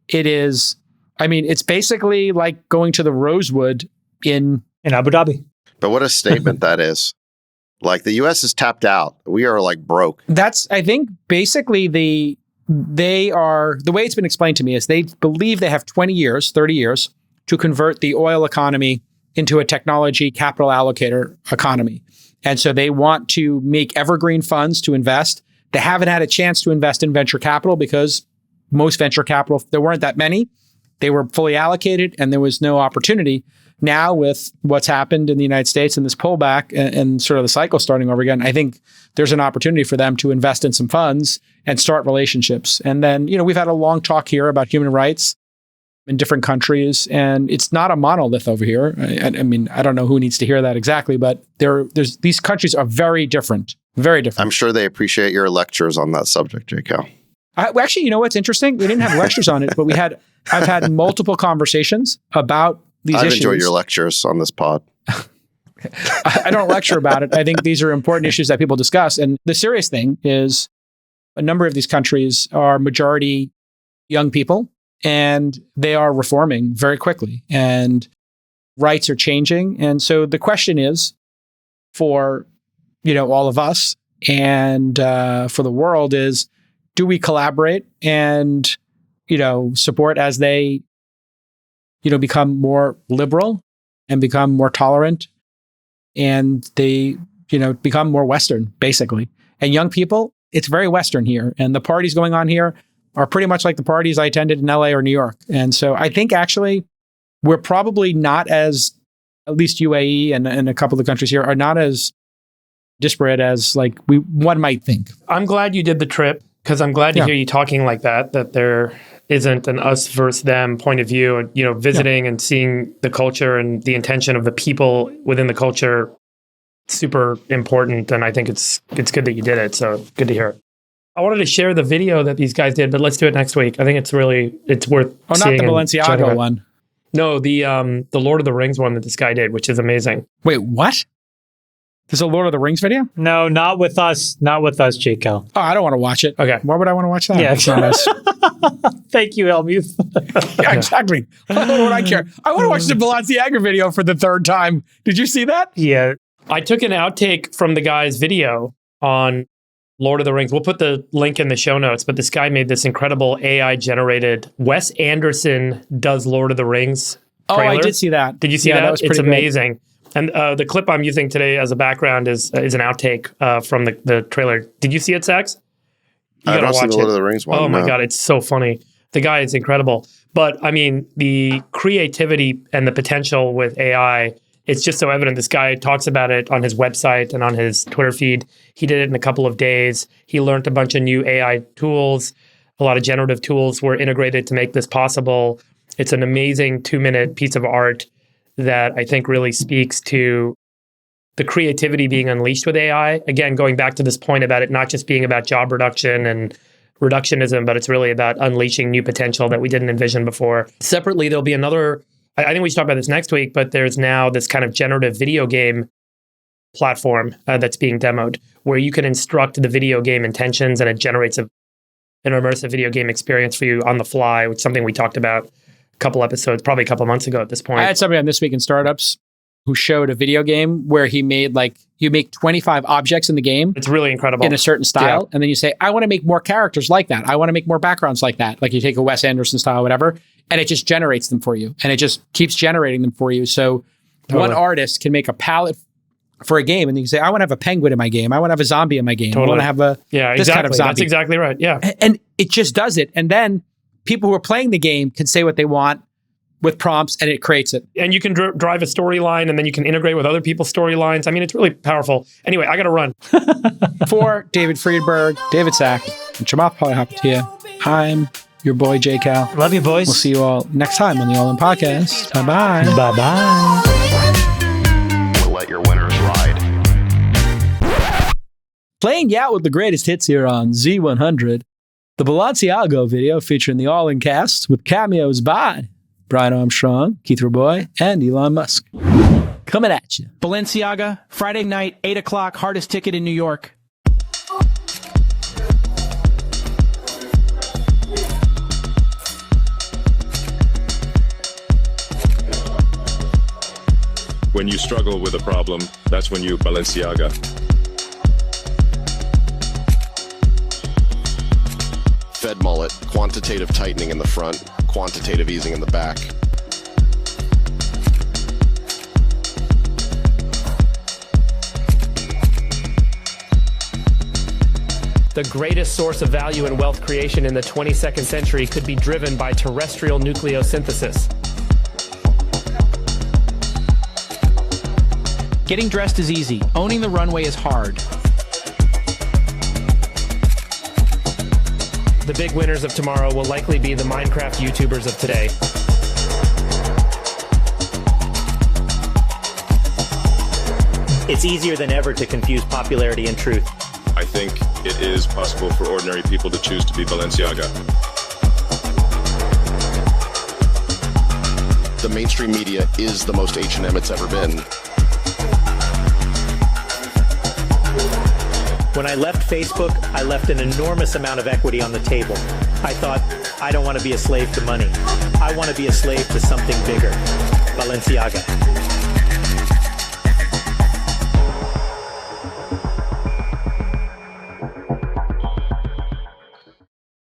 It's basically like going to the Rosewood in Abu Dhabi. But what a statement that is. Like the U.S. is tapped out. We are like broke. That's, I think, basically the way it's been explained to me is they believe they have 20 years, 30 years to convert the oil economy into a technology capital allocator economy. And so they want to make evergreen funds to invest. They haven't had a chance to invest in venture capital because most venture capital, there weren't that many. They were fully allocated and there was no opportunity. Now with what's happened in the United States and this pullback and sort of the cycle starting over again, I think there's an opportunity for them to invest in some funds and start relationships. And then, we've had a long talk here about human rights in different countries, and it's not a monolith over here. I mean, I don't know who needs to hear that exactly, but these countries are very different, very different. I'm sure they appreciate your lectures on that subject, JCal. Actually, what's interesting? We didn't have lectures on it, but I've had multiple conversations about these issues. I've enjoyed your lectures on this pod. I don't lecture about it. I think these are important issues that people discuss. And the serious thing is a number of these countries are majority young people, and they are reforming very quickly, and rights are changing. And so the question is for, all of us, and for the world is, do we collaborate and, support as they, become more liberal and become more tolerant, and they, become more Western, basically. And young people, it's very Western here. And the parties going on here are pretty much like the parties I attended in LA or New York. And so I think actually we're probably not as, at least UAE and a couple of the countries here are not as disparate as like one might think. I'm glad you did the trip, because I'm glad to hear you talking like that there isn't an us versus them point of view, visiting and seeing the culture and the intention of the people within the culture. Super important. And I think it's good that you did it. So good to hear it. I wanted to share the video that these guys did, but let's do it next week. I think it's worth seeing. Not the Balenciaga one. No, the Lord of the Rings one that this guy did, which is amazing. Wait, what? There's a Lord of the Rings video? No, not with us. Not with us, JCal. Oh, I don't want to watch it. Okay. Why would I want to watch that? Yeah. That's not us. Thank you, Helmuth. Yeah, exactly. What would I care? I want to watch the Balenciaga video for the third time. Did you see that? Yeah. I took an outtake from the guy's video on Lord of the Rings. We'll put the link in the show notes, but this guy made this incredible AI-generated Wes Anderson does Lord of the Rings trailer. Oh, I did see that. Did you see that? That was it's pretty amazing. And the clip I'm using today as a background is an outtake from the trailer. Did you see it, Sax? I don't see the Lord of the Rings one. Oh my God, it's so funny. The guy is incredible. But I mean, the creativity and the potential with AI, it's just so evident. This guy talks about it on his website and on his Twitter feed. He did it in a couple of days. He learned a bunch of new AI tools. A lot of generative tools were integrated to make this possible. It's an amazing 2-minute piece of art that I think really speaks to the creativity being unleashed with AI. Again, going back to this point about it not just being about job reduction and reductionism, but it's really about unleashing new potential that we didn't envision before. Separately, there'll be another, I think we should talk about this next week, but there's now this kind of generative video game platform that's being demoed where you can instruct the video game intentions and it generates an immersive video game experience for you on the fly, which is something we talked about couple episodes, probably a couple months ago at this point. I had somebody on This Week in Startups who showed a video game where he made you make 25 objects in the game. It's really incredible. In a certain style. And then you say, I want to make more characters like that. I want to make more backgrounds like that. Like you take a Wes Anderson style, whatever, and it just generates them for you. And it just keeps generating them for you. So one artist can make a palette for a game and you can say, I want to have a penguin in my game. I want to have a zombie in my game. I want to have this kind of zombie. That's exactly right. Yeah. And it just does it. And then people who are playing the game can say what they want with prompts and it creates it. And you can drive a storyline and then you can integrate with other people's storylines. I mean, it's really powerful. Anyway, I got to run. For David Friedberg, David Sack, and Chamath Palihapitiya, I'm your boy, JCal. Love you, boys. We'll see you all next time on the All In Podcast. Bye-bye. Bye-bye. We'll let your winners ride. Playing you out with the greatest hits here on Z100. The Balenciaga video featuring the All In cast with cameos by Brian Armstrong, Keith Raboy, and Elon Musk. Coming at you. Balenciaga, Friday night, 8 o'clock, hardest ticket in New York. When you struggle with a problem, that's when you Balenciaga. Fed mullet, quantitative tightening in the front, quantitative easing in the back. The greatest source of value and wealth creation in the 22nd century could be driven by terrestrial nucleosynthesis. Getting dressed is easy. Owning the runway is hard. The big winners of tomorrow will likely be the Minecraft YouTubers of today. It's easier than ever to confuse popularity and truth. I think it is possible for ordinary people to choose to be Balenciaga. The mainstream media is the most H&M it's ever been. When I left Facebook, I left an enormous amount of equity on the table. I thought, I don't want to be a slave to money. I want to be a slave to something bigger. Balenciaga.